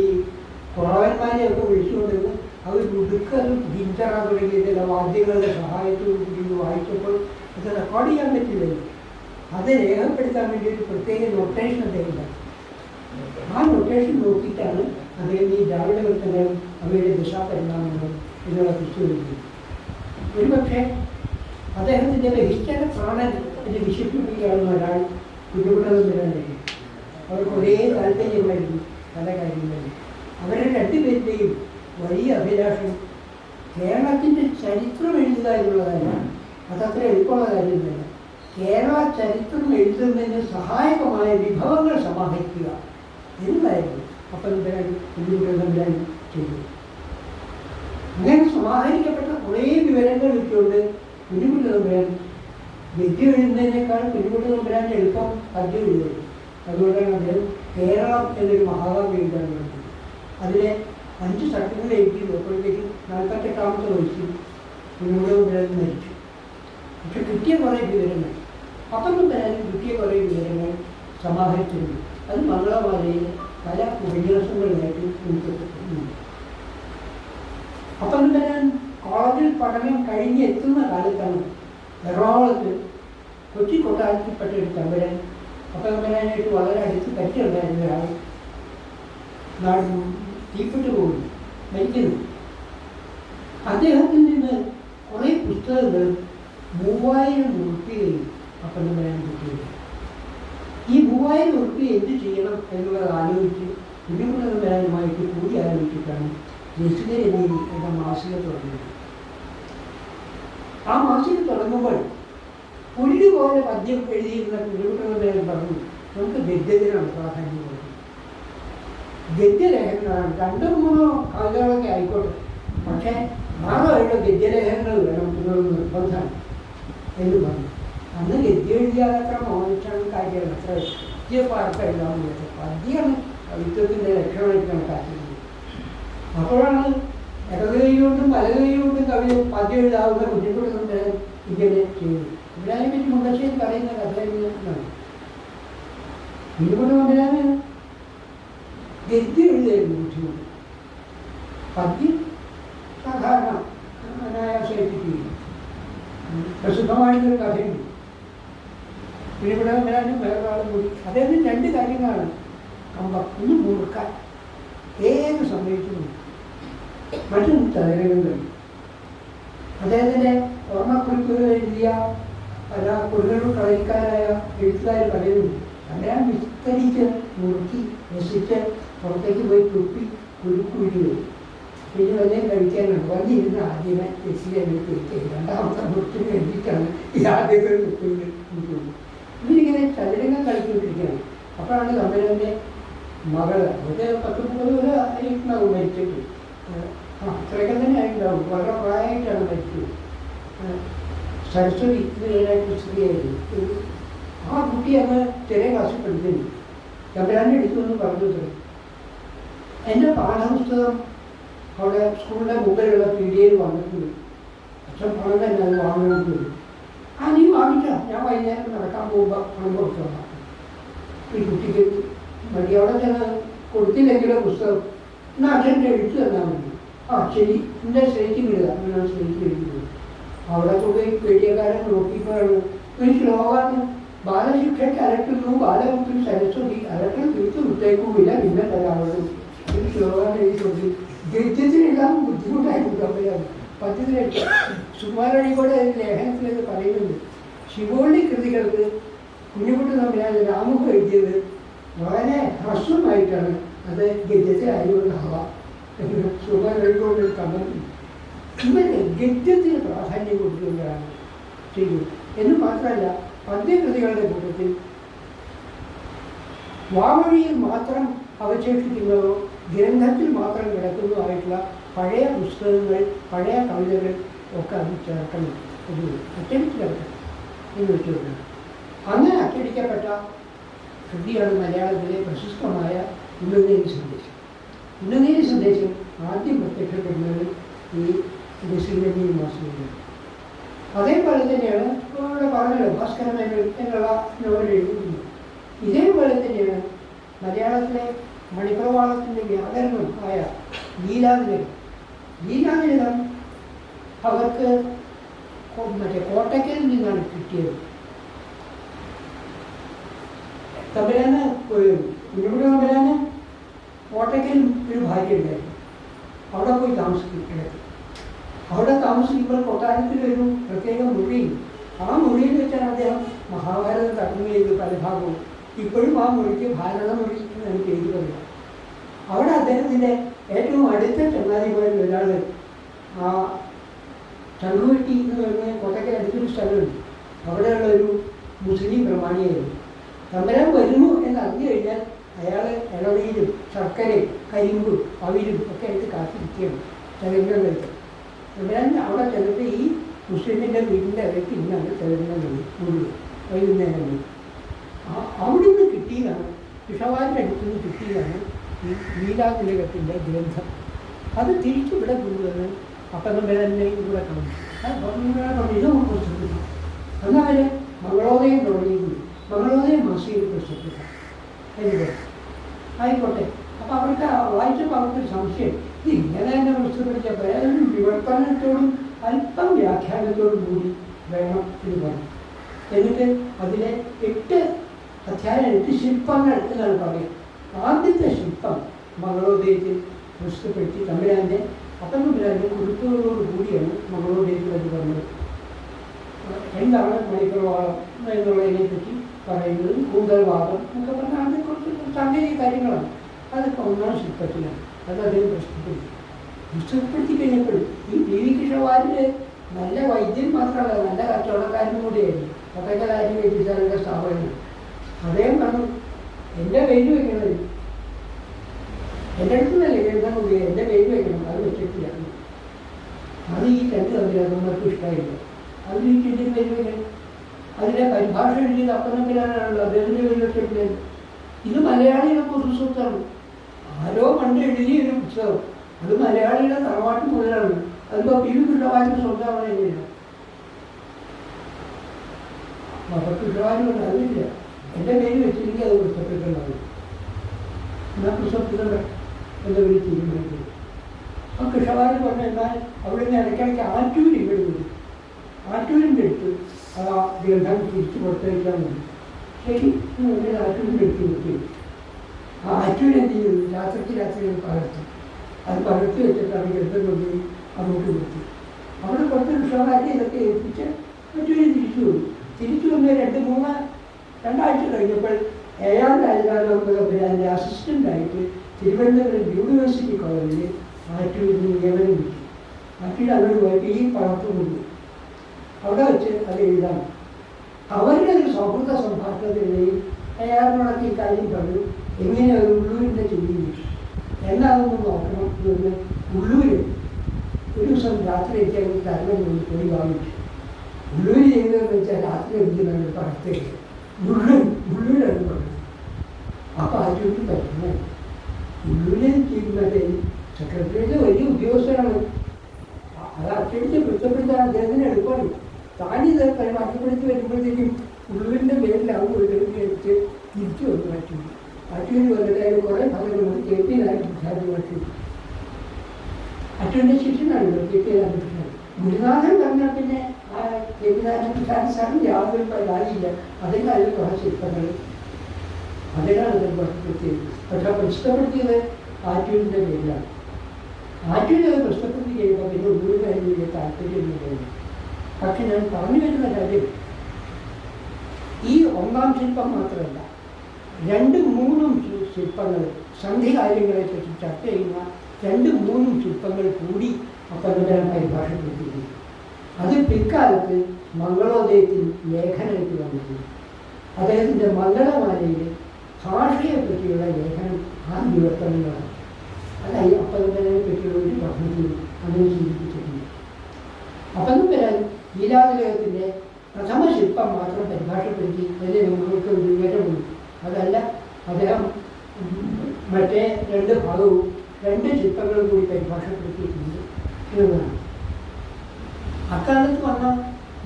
കുറവന്മാരെയൊക്കെ വിളിച്ചുകൊണ്ടിരുന്നു. അവർ ഉടുക്കലും ഗിഞ്ചറ തുടങ്ങിയ ചില വാദ്യങ്ങളുടെ സഹായത്തോടു കൂടി വായിച്ചപ്പോൾ അത് റെക്കോർഡ് ചെയ്യാൻ പറ്റില്ലല്ലോ. അത് രേഖപ്പെടുത്താൻ വേണ്ടി ഒരു പ്രത്യേക നൊട്ടേഷൻ അദ്ദേഹം ഉണ്ടാക്കി. ആ നൊട്ടേഷൻ നോക്കിയിട്ടാണ് അദ്ദേഹം ഈ ദ്രാവിഡ വൃത്തങ്ങളും അവയുടെ ദിശാപരിണാമങ്ങളും എന്നുള്ള പുസ്തകം എഴുതിയത്. ഒരുപക്ഷെ അദ്ദേഹത്തിൻ്റെ ബഹിഷ്കര പ്രാണൻ എന്ന് വിശേഷിപ്പിക്കുകയാണെന്ന ഒരാൾ കുഞ്ഞുകുട്ടനും വരാനില്ല. അവർക്ക് ഒരേ താല്പര്യമായിരുന്നു പല കാര്യങ്ങളിലും. അവരുടെ രണ്ടുപേരുടെയും വലിയ അഭിലാഷം കേരളത്തിൻ്റെ ചരിത്രം എഴുതുക എന്നുള്ളതല്ല. അതത്ര എളുപ്പമുള്ള കാര്യമല്ല. കേരള ചരിത്രം എഴുതുന്നതിന് സഹായകമായ വിഭവങ്ങൾ സമാഹരിക്കുക എന്നതായിരുന്നു അപ്പം കുഞ്ഞുകുട്ടൻ ചെയ്തു. അങ്ങനെ സമാഹരിക്കപ്പെട്ട കുറേ വിവരങ്ങൾ വെച്ചുകൊണ്ട് കുഞ്ഞുകുട്ടൻ ഗദ്യം എഴുതുന്നതിനേക്കാൾ കുഞ്ഞുകുട്ടൻ എളുപ്പം പദ്യം എഴുതുന്നത്. അതുകൊണ്ടാണ് അദ്ദേഹം കേരളം എന്നൊരു മഹാകാവ്യം എഴുതാൻ വേണ്ടത്. അതിലെ 5 സർട്ടുകൾ എഴുതിയത് അപ്പോഴത്തേക്കും 48ാമത്തെ വയസ്സിൽ കുഞ്ഞുകുട്ടൻ മരിച്ചു. പക്ഷെ കിട്ടിയ കുറേ വിവരങ്ങൾ അപ്പം കിട്ടിയ കുറേ വിവരങ്ങൾ സമാഹരിച്ചിരുന്നു. അത് മംഗളമാലയിൽ പല ഉപന്യാസങ്ങളിലായിട്ട് ഉൾപ്പെട്ടിട്ടുണ്ട്. അപ്പം കോളേജിൽ പഠനം കഴിഞ്ഞ് എത്തുന്ന കാലത്താണ് എറണാകുളത്ത് കൊച്ചി കൊട്ടാരത്തിൽപ്പെട്ട ഒരു തമ്പുരാൻ, അപ്പം തമ്പുരാനായിട്ട് വളരെ അടുത്ത് പറ്റുണ്ടായിരുന്ന ഒരാൾ നാട് തീപ്പെട്ടു പോകുന്നു, മരിക്കുന്നു. അദ്ദേഹത്തിൽ നിന്ന് കുറേ പുസ്തകങ്ങൾ 3000 ഉറുപ്പികയും അപ്പം തമ്പുരാൻ കിട്ടിയത്. ഈ 3000 ഉറുപ്പിക എന്ത് ചെയ്യണം എന്നുള്ളത് ആലോചിച്ച് കുഞ്ഞുകുട്ടനുമായിട്ട് കൂടി ആലോചിച്ചിട്ടാണ് രസികരമേനി എന്ന മാസിക തുടങ്ങുന്നത്. ആ മാസിക തുടങ്ങുമ്പോൾ പുല്ലുപോലെ പദ്യം എഴുതിയിരുന്ന കുഞ്ഞുകുട്ടൻ പറഞ്ഞു, നമുക്ക് ഗദ്യത്തിനാണ് പ്രാധാന്യം കൊടുക്കുന്നത്. ഗദ്യലേഖനങ്ങളാണ് 2-3 കവിതകളൊക്കെ ആയിക്കോട്ടെ, പക്ഷേ 6-7 ഗദ്യലേഖനങ്ങൾ വേണം എന്നുള്ള നിർബന്ധമാണ് എന്ന് പറഞ്ഞു. അന്ന് ഗദ്യം എഴുതിയാൽ അത്ര മോഹിച്ചാണ് കാര്യമാണ്. അത്ര ഗദ്യപ്പാർക്ക് എഴുതാമെന്ന് വെച്ചാൽ പദ്യമാണ് കവിത്വത്തിൻ്റെ ലക്ഷണമായിട്ട് കണക്കാക്കുന്നത്. അപ്പോഴാണ് ഇടത് കൈകൊണ്ടും വലത് കൈകൊണ്ടും കവിത പദ്യം എഴുതാവുന്ന കുഞ്ഞുകുട്ടൻ ഇങ്ങനെ ചെയ്തു. ഇവരാനെ പറ്റി മുണ്ടശ്ശേരി പറയുന്ന കഥ എന്നാണ്. കുഞ്ഞുകുട്ടൻ ഗദ്യം എഴുതായിരുന്നു ബുദ്ധിമുട്ട്. പദ്യം സാധാരണ അനായാസമായിട്ട് ചെയ്യും. പ്രസിദ്ധമായിരുന്നൊരു കഥയുണ്ട്. കുഞ്ഞുകുട്ടൻ വേറൊരാളും കൂടി അദ്ദേഹത്തിന് 2 കാര്യങ്ങളാണ് കമ്പം. ഒന്ന് മുറുക്കാൻ ഏത് സമയത്തും, മറ്റൊന്ന് തലരംഗങ്ങൾ. അദ്ദേഹത്തിൻ്റെ ഓർമ്മക്കുറിപ്പുകൾ എഴുതിയ പല കുറികളും കളരിക്കാരായ എഴുത്തുകാർ പറയുന്നു, അങ്ങനെ വിസ്തരിച്ച് മുറുക്കി രസിച്ച് പുറത്തേക്ക് പോയി തുപ്പി കുരുക്കുരുക്കി വരും. പിന്നെ വന്നേ കഴിക്കാനുണ്ട്. വന്നിരുന്ന് ആദ്യമേ രസിക്കാനായിട്ട് കഴിക്കുക, 2ാമത്തെ മുറിച്ചിന് വേണ്ടിയിട്ടാണ് ഈ ആദ്യത്തെ നിൽക്കുന്നത്. ഇവരിങ്ങനെ തലരംഗം കളിച്ചുകൊണ്ടിരിക്കുകയാണ്. അപ്പോഴാണ് തമ്പുരാൻ്റെ മകള്, അവരുടെ 10-30 ആയിട്ടുണ്ടാവും മരിച്ചിട്ട്. അത്രയൊക്കെ തന്നെ ആയിട്ടുണ്ടാവും. വളരെ പ്രായമായിട്ടാണ് മരിച്ചത്. സരസ്വതി ഇതിനായിട്ട് സ്ത്രീയായിരുന്നു. ആ കുട്ടി അന്ന് ചെറിയ ക്ലാസ്സിൽ പഠിക്കുന്നു. തമ്പുരാൻ്റെ അടുത്തൊന്നും പറഞ്ഞു തരും, എൻ്റെ പാഠപുസ്തകം അവിടെ സ്കൂളിൻ്റെ മുമ്പിലുള്ള പീഡിയയിൽ വന്നിട്ടുണ്ട്, അച്ഛൻ പണം തന്നെ അത് വാങ്ങണമെന്ന് വരും. നീ വാങ്ങിച്ചാ, ഞാൻ വൈകുന്നേരം നടക്കാൻ പോകുമ്പോൾ പണം കൊടുത്തു വന്നാം. ഈ കുട്ടിക്ക് മതി. അവിടെ ചെന്ന് കൊടുത്തില്ലെങ്കിലോ പുസ്തകം എന്നാൽ അച്ഛൻ്റെ എഴുത്ത് തന്നാൽ മതി. ശരി, എൻ്റെ സ്ലേറ്റ് വിടുക, അങ്ങനെ സ്ലേറ്റ് എഴുതുന്നത്. അവിടെ പോയി പേടിയക്കാരൻ നോക്കിയപ്പോഴാണ് ഒരു ശ്ലോകം, ബാലശിക്ഷയ്ക്ക് അരട്ടുന്നു ബാലപുത്രി സരസ്വതി അരട്ടൽ തീർത്ത് വിട്ടേക്കുമില്ല പിന്നെ തരാറുള്ളൂ. ഒരു ശ്ലോകം എഴുതിക്കൊണ്ട് ഗദ്യത്തിന് എഴുതാൻ ബുദ്ധിമുട്ടായിരുന്നു തമ്പുരാൻ. പദ്യത്തിന് സുകുമാരണിക്കൂടെ ലേഖനത്തിലത് പറയുന്നുണ്ട്. ശിവോള്ളി കൃതികൾക്ക് കുഞ്ഞുകുട്ടൻ തമ്പുരാൻ ആമുഖം എഴുതിയത് വളരെ ഹ്രസ്വമായിട്ടാണ്. അത് ഗദ്യത്തിലായതുകൊണ്ട് ആവാം എന്ന് സുകുമാരണിക്കൂടെ കമന്റ്. ഇവര് ഗദ്യത്തിന് പ്രാധാന്യം കൊടുക്കുകയാണ് ചെയ്തു എന്ന് മാത്രമല്ല, പദ്യകൃതികളുടെ കൂട്ടത്തിൽ വാമൊഴിയിൽ മാത്രം അവശേഷിക്കുന്നതോ ഗ്രന്ഥത്തിൽ മാത്രം കിടക്കുന്നതുമായിട്ടുള്ള പഴയ പുസ്തകങ്ങൾ, പഴയ കവിതകൾ ഒക്കെ അത് ചേർക്കണം, അത് അച്ചടിച്ച് ചേർക്കണം എന്ന് വെച്ചുകൊണ്ടാണ്. അങ്ങനെ അച്ചടിക്കപ്പെട്ട കൃതിയാണ് മലയാളത്തിലെ പ്രശസ്തമായ ഉണ്ണുനീരി സന്ദേശം. ഉണ്ണുനീരി സന്ദേശം ആദ്യം പ്രത്യക്ഷപ്പെടുന്നത് ഈ രസികരമേനി മാസികയിലാണ്. അതേപോലെ തന്നെയാണ് ഇവിടെ പറഞ്ഞല്ലോ ഭാസ്കരമേനോൻ എന്നുള്ള നോവൽ എഴുതുന്നത്. ഇതേപോലെ തന്നെയാണ് മലയാളത്തിലെ മണിപ്രവാളത്തിൻ്റെ വ്യാകരണം ആയ ലീലാതിലകം. ലീലാതിലകം അവർക്ക് മറ്റേ കോട്ടയ്ക്കലിൽ നിന്നാണ് കിട്ടിയത്. തമ്പുരാന് കുഞ്ഞുകുട്ടി തമ്പുരാന് കോട്ടയ്ക്കൽ ഒരു ഭാര്യ ഉണ്ടായിരുന്നു. അവിടെ പോയി താമസിക്കുന്നത്. അവിടെ താമസിക്കുമ്പോൾ കൊട്ടാരത്തിലൊരു പ്രത്യേക മുറി, ആ മുറിയിൽ വെച്ചാണ് അദ്ദേഹം മഹാഭാരതം തർജ്ജമ ചെയ്ത് പല ഭാഗവും. ഇപ്പോഴും ആ മുറിക്ക് ഭാരതമുറി എന്നാണ് പേര് പറയുക. അവിടെ അദ്ദേഹത്തിൻ്റെ ഏറ്റവും അടുത്ത ചങ്ങാതിമാരിൽ ഒരാൾ ആ ചങ്ങുവെട്ടി എന്ന് പറഞ്ഞ കോട്ടയ്ക്കൽ അടുത്തൊരു സ്ഥലമുണ്ട്. അവിടെയുള്ള ഒരു മുസ്ലിം പ്രമാണിയായിരുന്നു. തമ്പുരാൻ വരുന്നു എന്ന് അറിഞ്ഞു കഴിഞ്ഞാൽ അയാൾ ഇളനീരും ശർക്കരയും കരിമ്പും അവിലും ഒക്കെ ആയിട്ട് കാത്തിരിക്കുകയാണ് തെരഞ്ഞെടുപ്പ്. തമ്പുരാൻ അവിടെ ചെന്നിട്ട് ഈ മുസ്ലിമിൻ്റെ വീടിൻ്റെ ഇടയ്ക്ക് ഇന്നാണ് തെരഞ്ഞെടുപ്പ് വൈകുന്നേരം. അവിടെ നിന്ന് കിട്ടിയതാണ്, പിഷവാറിൻ്റെ അടുത്ത് നിന്ന് കിട്ടിയതാണ് ഈ ലീലാതിലകത്തിൻ്റെ ഗ്രന്ഥം. അത് തിരിച്ചിവിടെ കൊണ്ടുവന്ന് അപ്പം തമ്പുരാനെ ഇവിടെ കാണും. ഇത് പ്രശ്നത്തില്ല. എന്നാൽ മംഗളോദയം തുടങ്ങിയിരുന്നു. മംഗളോദയം മാസികയിൽ പ്രശ്നത്തില്ല. ആയിക്കോട്ടെ. അപ്പോൾ അവർക്ക് വായിച്ചപ്പോൾ അവർക്കൊരു സംശയം, ഇത് ഇങ്ങനെ തന്നെ പ്രശ്നപ്പെടുത്തിയപ്പോൾ ഏതൊരു വിവർത്തനത്തോടും അല്പം വ്യാഖ്യാനത്തോടും കൂടി വേണം എന്ന് പറഞ്ഞു. എന്നിട്ട് അതിലെ 8 അധ്യായം 8 ശില്പങ്ങൾ എന്നാണ് പറയുന്നത്. ആദ്യത്തെ ശില്പം മംഗളോദയത്തിൽ പ്രശ്നപ്പെടുത്തി തമ്പുരാൻ്റെ അപ്പം തമ്പുരാൻ്റെ കുറിപ്പുകളോട് കൂടിയാണ് മംഗളോദയത്തിൽ അത് പറഞ്ഞത്. എന്താണ് മണിപ്രവാളം എന്നുള്ളതിനെ പറ്റി പറയുന്നത്, കൂന്തൽവാദം എന്നൊക്കെ പറഞ്ഞാൽ അതിനെ കുറച്ച് സാങ്കേതിക കാര്യങ്ങളാണ്. അതൊക്കെ ഒന്നാം ശില്പത്തിലാണ്. അത് അദ്ദേഹം പ്രശ്നപ്പെടുത്തി കഴിഞ്ഞപ്പോഴും ഈ പി.വി. കൃഷ്ണവാര്യർ നല്ല വൈദ്യൻ മാത്രമല്ല, നല്ല കച്ചവടക്കാരനും കൂടിയായിരുന്നു. കോട്ടയ്ക്കൽ വൈദ്യശാലയുടെ സ്ഥാപനം. അദ്ദേഹം പറഞ്ഞു, എൻ്റെ പേര് വയ്ക്കണത് എൻ്റെ അടുത്ത് നല്ല എഴുതാൻ ഉപയോഗിക്കുക, എൻ്റെ പേര് വയ്ക്കണം. അത് വെച്ചിട്ടില്ല. അത് ഈ 2 തമ്മിലൊന്നും ഇഷ്ടമായില്ല. അതിൽ ഈ ചെടിയ പേര് വയ്ക്കണം. അതിൻ്റെ പരിഭാഷ എഴുതിയത് അപ്പം തമ്മിലാണല്ലോ, അദ്ദേഹത്തിൻ്റെ പേര് വെച്ചിട്ടില്ല. ഇത് മലയാളിയുടെ പൊതുസ്വത്താണ്. ആരോ പണ്ട് എഴുതിയൊരു പുസ്തകം, അത് മലയാളിയുടെ തറവാട്ട് മുതലാണ്. അതിപ്പോൾ പി.വി. കൃഷ്ണവാര്യർ സ്വന്തമാണ് എഴുതിയില്ല. അപ്പോൾ കൃഷ്ണവാര്യർ അതില്ല, എൻ്റെ പേര് വെച്ചില്ലെങ്കിൽ അത് പുസ്തകത്തിലുണ്ടാവും. എന്നാൽ പുസ്തകത്തിലുള്ള എന്താ ഒരു തീരുമാനിക്കുന്നത്. ആ കൃഷ്ണവാര്യർ പറഞ്ഞ എന്നാൽ അവിടെ നിന്ന് ഇടയ്ക്കിടയ്ക്ക് ആറ്റൂർ ഇവിടെ വരും. ആറ്റൂരിൻ്റെ അടുത്ത് ആ ഗ്രന്ഥം തിരിച്ചു കൊടുത്തേക്കാൻ മതി. ശരി ആറ്റൂരിൻ്റെ അടുത്ത് വെച്ചു. ആ ആറ്റൂർ എന്ത് ചെയ്തു, രാത്രി പകർത്തി. അത് പകർത്തി വെച്ചിട്ടാണ് ഗ്രന്ഥം കൊണ്ടുപോയി അങ്ങോട്ട് കൊടുത്തു. അവിടെ കുറച്ച് കൃഷ്ണവാര്യ ഇതൊക്കെ ഏൽപ്പിച്ച് ആറ്റൂര് തിരിച്ചു വന്നു. തിരിച്ചു വന്ന് 2 ആഴ്ച കഴിഞ്ഞപ്പോൾ AR രാജരാജൻ്റെ അസിസ്റ്റൻ്റായിട്ട് തിരുവനന്തപുരം യൂണിവേഴ്സിറ്റി കോളേജിൽ ആറ്റൂരിന് നിയമനം കിട്ടി. ആറ്റൂർ അങ്ങോട്ട് പോയപ്പോൾ ഈ പകർത്ത് കൊണ്ടു അവിടെ വെച്ച് അത് എഴുതാം. അവരുടെ ഒരു സൗഹൃദ സംഭാഷണത്തിനിടയിൽ ARനോടൊക്കെ ഈ കാര്യം പറഞ്ഞു, എങ്ങനെ ഒരു ഉള്ളൂരിൻ്റെ ചിന്തി എന്താണെന്ന് നോക്കണം എന്ന് ഉള്ളൂര് ഒരു ദിവസം രാത്രി എത്തിയാൽ തരണം കൊണ്ട് പോയി വാങ്ങിച്ചു. ഉള്ളൂര് ചെയ്യുന്നതെന്ന് വെച്ചാൽ രാത്രി എത്തിക്കുന്ന പകർത്തേക്ക് ഉള്ളൂരാണ് പറഞ്ഞത്. അപ്പോൾ ആറ്റൂർക്ക് പറ്റുന്നത് ഉള്ളൂരിൽ ചെയ്യുന്നത് സെക്രട്ടറിയുടെ വലിയ ഉദ്യോഗസ്ഥരാണ്. അത് അച്ചടിച്ച് വൃത്തപ്പെടുത്താൻ അദ്ദേഹത്തിന് എളുപ്പമാണ്. താനിത് മാറ്റപ്പെടുത്തി വരുമ്പോഴത്തേക്കും ഉള്ളൂരിൻ്റെ പേരിലാവും ഒരു എടുത്ത് തിരിച്ചു വന്നു മാറ്റും. അറ്റൂര് വന്നിട്ട് അതിന് കുറേ ഭാഗങ്ങൾ KP നാരായണൻ മാറ്റി. അറ്റൂരിൻ്റെ ശിഷ്യനാണല്ലോ KP നാരായണൻ. ഗുരുനാഥൻ പറഞ്ഞാൽ പിന്നെ KP നാരായണൻ സാറിന് യാതൊരു കാര്യമില്ല. അതിൻ്റെ അതിൽ കുറേ ശില്പങ്ങൾ അതിനാണ് അത് പ്രശ്നപ്പെടുത്തിയത്. പക്ഷെ പ്രശ്നപ്പെടുത്തിയത് ആറ്റൂരിൻ്റെ പേരിലാണ്. ആറ്റൂര് അത് പ്രശ്നപ്പെടുത്തി കഴിയുമ്പോൾ പിന്നെ ഉള്ളൂരിനായി വലിയ താല്പര്യമൊന്നും തോന്നി. പക്ഷെ ഞാൻ പറഞ്ഞു വരുന്ന കാര്യം, ഈ 1ാം ശില്പം മാത്രമല്ല, 2-3 ശില്പങ്ങൾ സന്ധി കാര്യങ്ങളെപ്പറ്റി ചർച്ച ചെയ്യുന്ന 2-3 ശില്പങ്ങൾ കൂടി അപ്പന്തപുരം പരിഭാഷപ്പെടുത്തിയിരുന്നു. അത് പിൽക്കാലത്ത് മംഗളോദയത്തിൽ ലേഖനത്തിൽ വന്നിട്ടുണ്ട്. അദ്ദേഹത്തിൻ്റെ മംഗളമാലയിൽ ഭാഷയെ പറ്റിയുള്ള ലേഖനം ആ വിവർത്തനങ്ങളാണ്. അതായി അപ്പന്തപുരനെ പറ്റിയുള്ള ഒരു പഠനത്തിൽ അങ്ങനെ സൂചിപ്പിച്ചിട്ടുണ്ട്. അപ്പന്തപുരൻ ലീലാതിലകത്തിൻ്റെ പ്രഥമ ശില്പം മാത്രം പരിഭാഷപ്പെടുത്തി അതിനെ നമുക്ക് ഒരു വിവരമുണ്ട്. അതല്ല, അദ്ദേഹം മറ്റേ 2 ഭാഗവും 2 ശില്പങ്ങളും കൂടി പരിഭാഷപ്പെടുത്തിയിട്ടുണ്ട് എന്നതാണ്. അക്കാലത്ത് വന്ന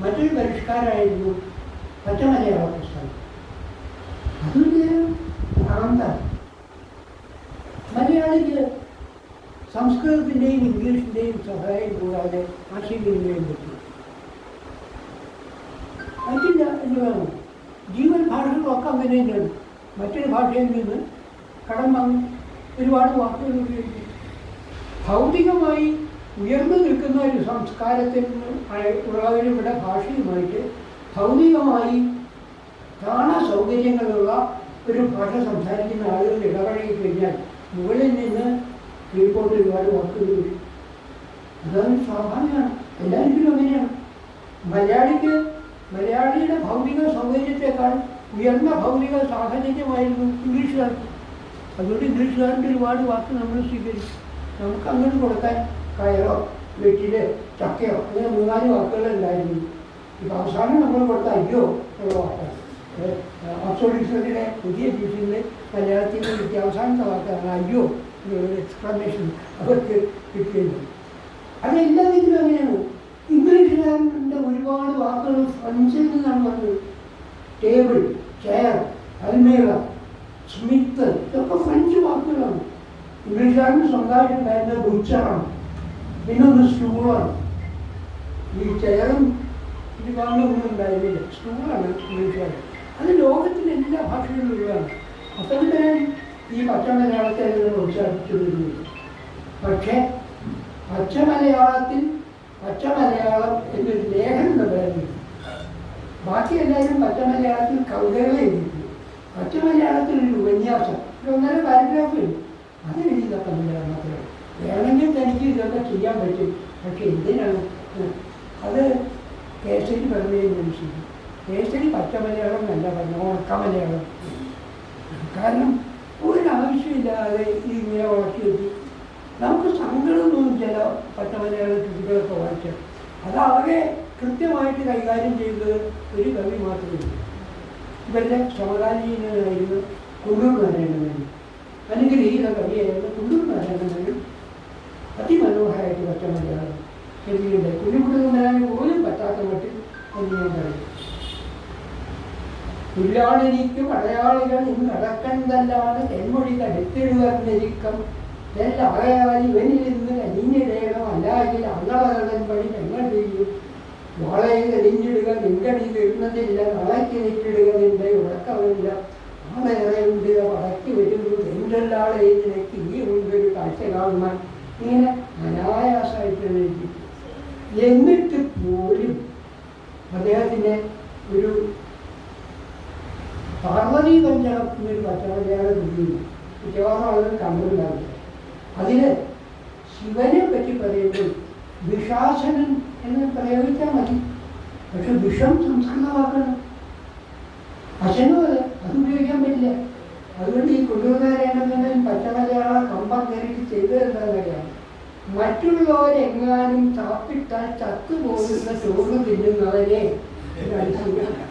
മറ്റൊരു പരിഷ്കാരമായിരുന്നു പച്ചമലയാള പുസ്തകം. അതൊരു ആനന്ദം. മലയാളിക്ക് സംസ്കൃതത്തിൻ്റെയും ഇംഗ്ലീഷിൻ്റെയും സഹായം കൂടാതെ ആശയവിനിമയം പറ്റും. പറ്റില്ല എന്ന് വേണം. ജീവൻ ഭാഷകളൊക്കെ അങ്ങനെ തന്നെയാണ്. മറ്റൊരു ഭാഷയിൽ നിന്ന് കടം വാങ്ങി ഒരുപാട് വാക്കുകൾ ഉപയോഗിക്കും. ഭൗതികമായി ഉയർന്നു നിൽക്കുന്ന ഒരു സംസ്കാരത്തിൽ ഉള്ളവരുടെ ഭാഷയുമായിട്ട് ഭൗതികമായി കാണാൻ സൗകര്യങ്ങളുള്ള ഒരു ഭാഷ സംസാരിക്കുന്ന ആളുകൾ ഇടപഴകി കഴിഞ്ഞാൽ മുകളിൽ നിന്ന് കീഴ്പോട്ട് ഒരുപാട് വാക്കുകൾ വരും. അതാണ് സ്വാഭാവികമാണ്, എല്ലാവരിലും അങ്ങനെയാണ്. മലയാളിയുടെ ഭൗതിക സൗകര്യത്തെക്കാൾ ഉയർന്ന ഭൗതിക സാഹചര്യമായിരുന്നു ഇംഗ്ലീഷുകാർക്ക്. അതുകൊണ്ട് ഇംഗ്ലീഷുകാരുടെ ഒരുപാട് വാക്ക് നമ്മൾ സ്വീകരിച്ചു. നമുക്ക് അങ്ങോട്ട് കൊടുക്കാൻ കയറോ വീട്ടിൽ ചക്കയോ അങ്ങനെ 3-4 വാക്കുകളുണ്ടായിരുന്നു. ഇപ്പം അവസാനം നമ്മൾ കൊടുത്ത അയ്യോ എന്നുള്ള വാക്കാണ്. ഓക്സ്ഫോർഡ് ഡിക്ഷണറിയുടെ പുതിയ എഡിഷനിൽ മലയാളത്തിൽ കിട്ടിയ അവസാനത്തെ വാക്കാണ് അയ്യോ എന്നുള്ളൊരു എക്സ്പ്ലനേഷൻ അവർക്ക് കിട്ടിയത്. അതെല്ലാ ഇതിലും അങ്ങനെയാണ്. ഇംഗ്ലീഷുകാരൻ്റെ ഒരുപാട് വാക്കുകൾ ഫ്രഞ്ചിൽ നിന്നാണ് വന്നത്. ടേബിൾ, ചെയർ, അൽമേറ, സ്മിത്ത് ഇതൊക്കെ ഫ്രഞ്ച് വാക്കുകളാണ്. ഇംഗ്ലീഷുകാരന് സ്വന്തമായിട്ടുണ്ടായിരുന്ന ബുച്ചറാണ്, പിന്നൊന്ന് സ്റ്റൂളാണ്. ഈ ചെയറും ഒരുപാടൊന്നും ഉണ്ടായിരുന്നില്ല, സ്റ്റൂളാണ് ഇംഗ്ലീഷുകാരൻ. അത് ലോകത്തിലെ എല്ലാ ഭാഷകളിലും ഉള്ളതാണ്. അപ്പം തന്നെ ഈ പച്ച മലയാളത്തെ പ്രോത്സാഹിപ്പിച്ചു വരുന്നത്. പക്ഷേ പച്ച മലയാളം എന്നൊരു ലേഖനം ഉണ്ടായിരുന്നു. ബാക്കി എല്ലാവരും പച്ച മലയാളത്തിൽ കവിതകളെ എഴുതിയിട്ടുണ്ട്. പച്ച മലയാളത്തിൽ ഒരു ഉപന്യാസം, 1.5 പാരഗ്രാഫ് ഉണ്ട്, അത് എഴുതിയതൊക്കെ മലയാളം മാത്രമേ. വേണമെങ്കിൽ തനിക്ക് ഇതൊക്കെ ചെയ്യാൻ പറ്റും. പക്ഷെ എന്തിനാണ് അത് കേസരി പറഞ്ഞതിന് അനുസരിച്ച് കേസരി പച്ച മലയാളം എന്നല്ല പറഞ്ഞു, ഉണക്ക മലയാളം. കാരണം ഒരാവശ്യമില്ലാതെ ഇങ്ങനെ ഉണക്കി വെച്ച് നമുക്ക് സങ്കടം തോന്നും ചില പച്ച മലയാള കൃതികളൊക്കെ വായിച്ചാൽ. അത് അവരെ കൃത്യമായിട്ട് കൈകാര്യം ചെയ്തത് ഒരു കവി മാത്രമേ. ഇവരുടെ സമകാലീനനായിരുന്നു കുണ്ടൂർ നാരായണൻ. അനുഗ്രഹീത കവിയായിരുന്നു കുണ്ടൂർ നാരായണൻ. അതിമനോഹരമായിട്ട് പച്ച മലയാളം എഴുതിയുണ്ട്. കുഞ്ഞുകുട്ടി വരാൻ പോലും പറ്റാത്ത മട്ടിൽ എന്ന് ഞാൻ പറയും. പുല്ലാണെനിക്ക് മലയാളികൾ ഇന്ന് നടക്കണ്ടല്ലാതെ തെന്മൊഴി കടുത്തിടുവർന്നിരിക്കം െല്ലായാൽ ഇവനിൽ നിന്ന് കനിഞ്ഞിടയണം, അല്ലായെങ്കിൽ അങ്ങളകൻ പണി ഞങ്ങൾ ചെയ്യും. വാളയെ തെളിഞ്ഞിടുക നിങ്കണി തീർന്നതില്ല, നാളേക്ക് നിറ്റിടുക നിന്റെ ഉറക്കമില്ല. ആളേറെയുണ്ട് വടക്കി വരുന്നു എന്തെല്ലാളെ നിനക്ക് ഈ മുൻപൊരു കാഴ്ച കാണുവാൻ. ഇങ്ങനെ അനായാസമായിട്ട് എഴുതി. എന്നിട്ട് പോലും അദ്ദേഹത്തിന് ഒരു പാർവതി പഞ്ചകം എന്നൊരു പച്ചമലയാള കൃതിയുണ്ട്. മിക്കവാറും ആളുകൾ കണ്ടുണ്ടാവില്ല. അതിൽ ശിവനെ പറ്റി പറയുമ്പോൾ വിഷാസനൻ എന്ന് പ്രയോഗിച്ചാൽ മതി. പക്ഷെ വിഷം സംസ്കൃതമാക്കണം. അശനും അത് ഉപയോഗിക്കാൻ പറ്റില്ല. അതുകൊണ്ട് ഈ കുണ്ടൂർനാരായണൻ പച്ചമലയാള കമ്പം കയറിയിട്ട് ചെയ്തത് എന്താണെന്നറിയാം. മറ്റുള്ളവരെങ്ങാനും ചാപ്പിട്ടാൽ ചത്തുപോകുന്ന ചോറ് തിന്നുന്നവരെ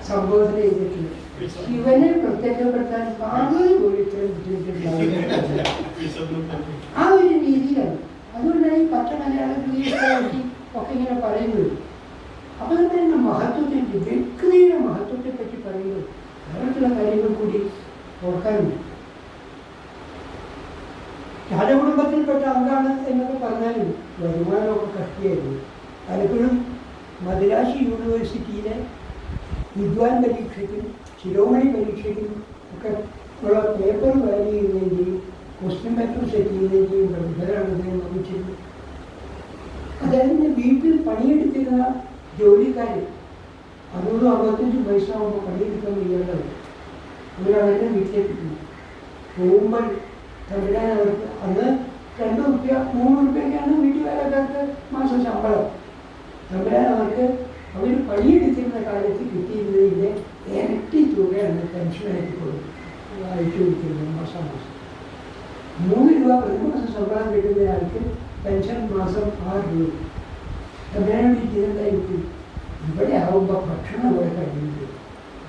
സംബോധന ചെയ്തിട്ടുണ്ട്. ശിവനെ പ്രത്യക്ഷപ്പെടുത്താൻ പാർവതി പോയിട്ട് ആ ഒരു രീതിയിലാണ്. അതുകൊണ്ടാണ് ഈ പച്ച മലയാളത്തിൽ ഒക്കെ ഇങ്ങനെ പറയുന്നത്. അപ്പോൾ തന്നെ മഹത്വത്തെ, വ്യക്തിയുടെ മഹത്വത്തെ പറ്റി പറയുന്നത് അങ്ങനത്തുള്ള കാര്യങ്ങൾ കൂടി ഓർക്കാനുണ്ട്. രാജകുടുംബത്തിൽപ്പെട്ട അംഗമാണ് എന്നൊക്കെ പറഞ്ഞാലും വരുമാനമൊക്കെ കഷ്ടിയായിരുന്നു. പലപ്പോഴും മദ്രാസ് യൂണിവേഴ്സിറ്റിയിലെ വിദ്വാൻ പരീക്ഷയ്ക്കും ശിരോമണി പരീക്ഷയ്ക്കും ഒക്കെ ഉള്ള പേപ്പർ വാല്യൂ ചെയ്യുകയും ചെയ്യും, ക്വസ്റ്റ്യൻ പേപ്പർ സെറ്റ് ചെയ്യുകയും ചെയ്യും. പ്രബുദ്ധരാണ് അദ്ദേഹം നിർമ്മിച്ചിരുന്നത്. അദ്ദേഹത്തിൻ്റെ വീട്ടിൽ പണിയെടുത്തിരുന്ന ജോലിക്കാർ 60-65 വയസ്സാകുമ്പോൾ പണിയെടുക്കാൻ വയ്യേണ്ടത് അവരവരുടെ വീട്ടിലേക്ക് പോയി. പോകുമ്പോൾ തമിഴാൻ അവർക്ക് അന്ന് 2 രൂപ 3 രൂപയ്ക്കാണ് വീട്ടുകാരൊക്കെ മാസം ശമ്പളം. തമിഴാൻ അവർക്ക് അവർ പണിയെടുത്തിരുന്ന കാലത്ത് കിട്ടിയിരുന്നതിൻ്റെ ഇരട്ടി തുകയാണ് പെൻഷനായിട്ട് കൊടുക്കും അയച്ചു കൊടുത്തിരുന്നത് മാസം. 3 രൂപ പ്രതിമാസം ശമ്പളം കിട്ടുന്ന ആൾക്ക് പെൻഷൻ മാസം 6 രൂപ. തമിഴ്നാട് ചെയ്തതായിരിക്കും. ഇവിടെ ആകുമ്പോൾ ഭക്ഷണം കൂടെ കഴിയുന്നത്.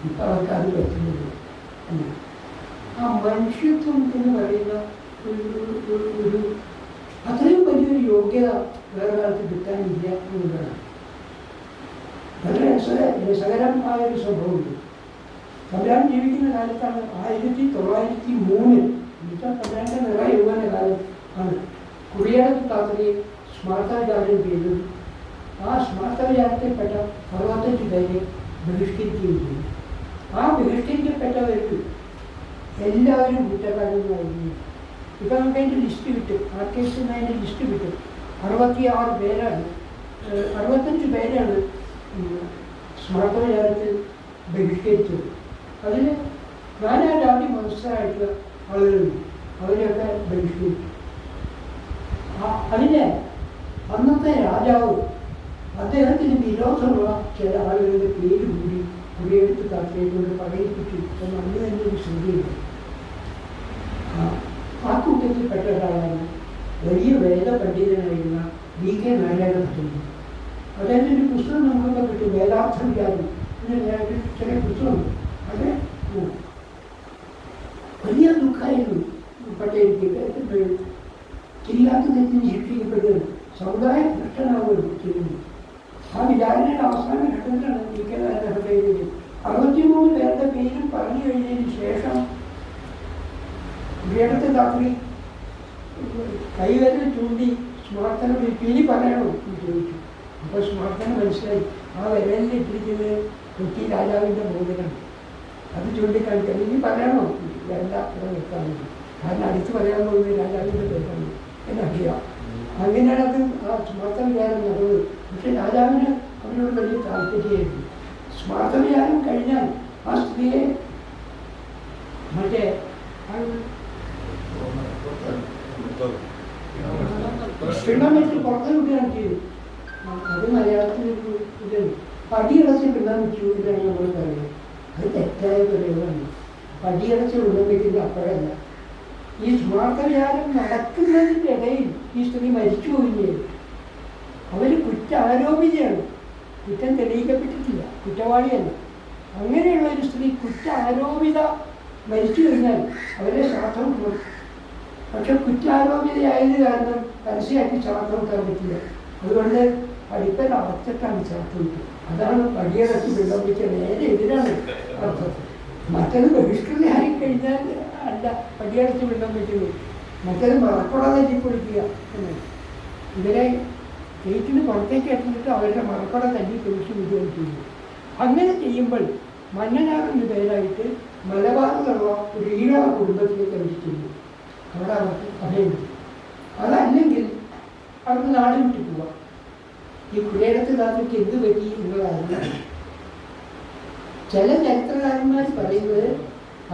ഇപ്പം അവർക്ക് അത് പറ്റുന്നത്. ആ മനുഷ്യത്വം എന്ന് പറയുന്ന ഒരു അത്രയും വലിയൊരു യോഗ്യത വേറെ കാലത്ത് കിട്ടാനില്ല എന്നുള്ളതാണ്. വളരെ രസകരമായ ഒരു സംഭവമുണ്ട്. തമിഴ്നാട് ജീവിക്കുന്ന കാലത്താണ് 1903 എന്നുവെച്ചാൽ തമിഴ്നാട്ടിൻ്റെ നിറ യൗവന കാലം ആണ് കുറിയാടത്ത് താത്രിയെ സ്മാർത്താചാരം ചെയ്തത്. ആ സ്മാർത്താചാരത്തിൽപ്പെട്ട 65 പേരെ ബഹിഷ്കരിക്കുകയും ചെയ്തു. ആ ബഹിഷ്കരിക്കപ്പെട്ടവർക്ക് എല്ലാവരും കുറ്റക്കാരെന്നായിരുന്നു. ഇപ്പം നമുക്ക് അതിൻ്റെ ലിസ്റ്റ് കിട്ടും, ആർട്ടിസ്റ്റിന് അതിൻ്റെ ലിസ്റ്റ് കിട്ടും. 66 പേരാണ്, 65 പേരാണ് സ്മാർട്ടവിചാരത്തിൽ ബഹിഷ്കരിച്ചത്. അതിൽ നാനാ ജാതി മതസ്ഥരായിട്ടുള്ള ആളുകളുണ്ട്, അവരെയൊക്കെ ബഹിഷ്കരിച്ചു. അതിന് അന്നത്തെ രാജാവ് അദ്ദേഹത്തിന് വിരോധമുള്ള ചില ആളുകളുടെ പേര് കൂടി കുടിയെടുത്ത് താല്പര്യത്തോട് പറയിപ്പിച്ചു എന്ന് അന്ന് തന്നെ ഒരു ശ്രദ്ധയുണ്ട്. ആ കൂട്ടത്തിൽപ്പെട്ട ഒരാളാണ് വലിയ വേദപണ്ഡിതനായിരുന്ന VK നാരായണ ഭട്ടതിരി. അദ്ദേഹത്തിൻ്റെ ഒരു പുസ്തകം നമുക്കൊക്കെ കിട്ടും, വേദാർത്ഥ വിചാരം എന്ന് ചെറിയ പുസ്തകമുണ്ട്. അത് വലിയ ദുഃഖമായിരുന്നു ഭട്ടതിരിക്ക്. ചെയ്യാത്ത തെറ്റിന് ശിക്ഷിക്കപ്പെടുകയാണ്, സമുദായ ഭ്രഷ്ടനാവുകയാണ് ചെയ്യുന്നത്. ആ വിചാരണയുടെ അവസാന ഘട്ടത്തിലാണ് VK നാരായണ ഭട്ടതിരി 63 പേരുടെ പേരും പറഞ്ഞു കഴിഞ്ഞതിന് ശേഷം ഇവിടത്തെ രാത്രി കൈവരൽ ചൂണ്ടി സ്മാർത്തനം ഇനി പറയണോ എന്ന് ചോദിച്ചു. അപ്പോൾ സ്മാർത്തനം മനസ്സിലായി ആ വിരലിൽ ഇട്ടിരിക്കുന്നത് കൊച്ചി രാജാവിൻ്റെ മോതിരാണ്, അത് ചൂണ്ടിക്കാണിക്കാൻ ഇനി പറയണോ വേണ്ട ഇവിടെ വെക്കാൻ. കാരണം അടുത്ത് പറയാൻ പോകുന്നത് രാജാവിൻ്റെ പേരാണ് എന്നറിയാം. അങ്ങനെയാണ് അത് ആ സ്മാർത്ത വിചാരം നടന്നത്. പക്ഷെ രാജാവിന് അവരോട് വലിയ താല്പര്യമായിരുന്നു. സ്മാർത്ത വിചാരം കഴിഞ്ഞാൽ ആ സ്ത്രീയെ മറ്റേ പിണ്ണമിട്ട് പുറത്ത് വിടുകയാണ് ചെയ്തു. അത് മലയാളത്തിൽ ഇത് പടിയടച്ച് പിണ്ണാൻ വെച്ചു എന്നാണ് നമ്മൾ പറയുന്നത്. അത് തെറ്റായ പ്രയോഗമാണ്. പടിയടച്ച് പിണ്ണം വയ്ക്കുന്നത് അപ്പോഴല്ല. ഈ സ്മാർത്ത വിചാരം നടക്കുന്നതിൻ്റെ ഇടയിൽ ഈ സ്ത്രീ മരിച്ചു പോവുകയും അവർ കുറ്റാരോപിതയാണ്, കുറ്റം തെളിയിക്കപ്പെട്ടിട്ടില്ല, കുറ്റവാളിയല്ല. അങ്ങനെയുള്ള ഒരു സ്ത്രീ കുറ്റാരോപിത മരിച്ചു കഴിഞ്ഞാൽ അവരെ ശ്രാദ്ധം കൊടുക്കും. പക്ഷെ കുറ്റാരോപിതയായത് കാരണം പരസ്യമാക്കി ശ്രാദ്ധം വെക്കാൻ പറ്റില്ല. അതുകൊണ്ട് പഠിപ്പൽ അടച്ചിട്ടാണ് ശ്രാദ്ധം വയ്ക്കുക. അതാണ് പടിയടച്ച് വെള്ളം വയ്ക്കുക, നേരെ എതിരാണ് അർത്ഥം. മറ്റത് ബഹിഷ്കൃതയായി കഴിഞ്ഞാൽ അല്ല പടിയടച്ച് വെള്ളം വയ്ക്കുന്നത്, മറ്റത് മറക്കൊടാതെ തല്ലിപ്പൊളിക്കുക എന്നാണ്. ഇവരെ ഗേറ്റിന് പുറത്തേക്ക് എത്തിയിട്ട് അവരുടെ മറക്കൊട തല്ലി പൊളിച്ച് വിടുകയും ചെയ്യുന്നു. അങ്ങനെ ചെയ്യുമ്പോൾ മന്നനാറിൻ്റെ പേരായിട്ട് മലബാറിലുള്ള ഒരു ഈഴവ കുടുംബത്തിലേക്ക് അവർ ചെയ്യുന്നു. അവിടെ അവർക്ക് അഭയം കിട്ടും. അതല്ലെങ്കിൽ അവർക്ക് നാട് വിട്ടു പോവാം. ഈ കുടിയേടത്ത് താത്തയ്ക്ക് എന്ത് പറ്റി എന്നതാണ് ചില ചരിത്രകാരന്മാർ പറയുന്നത്.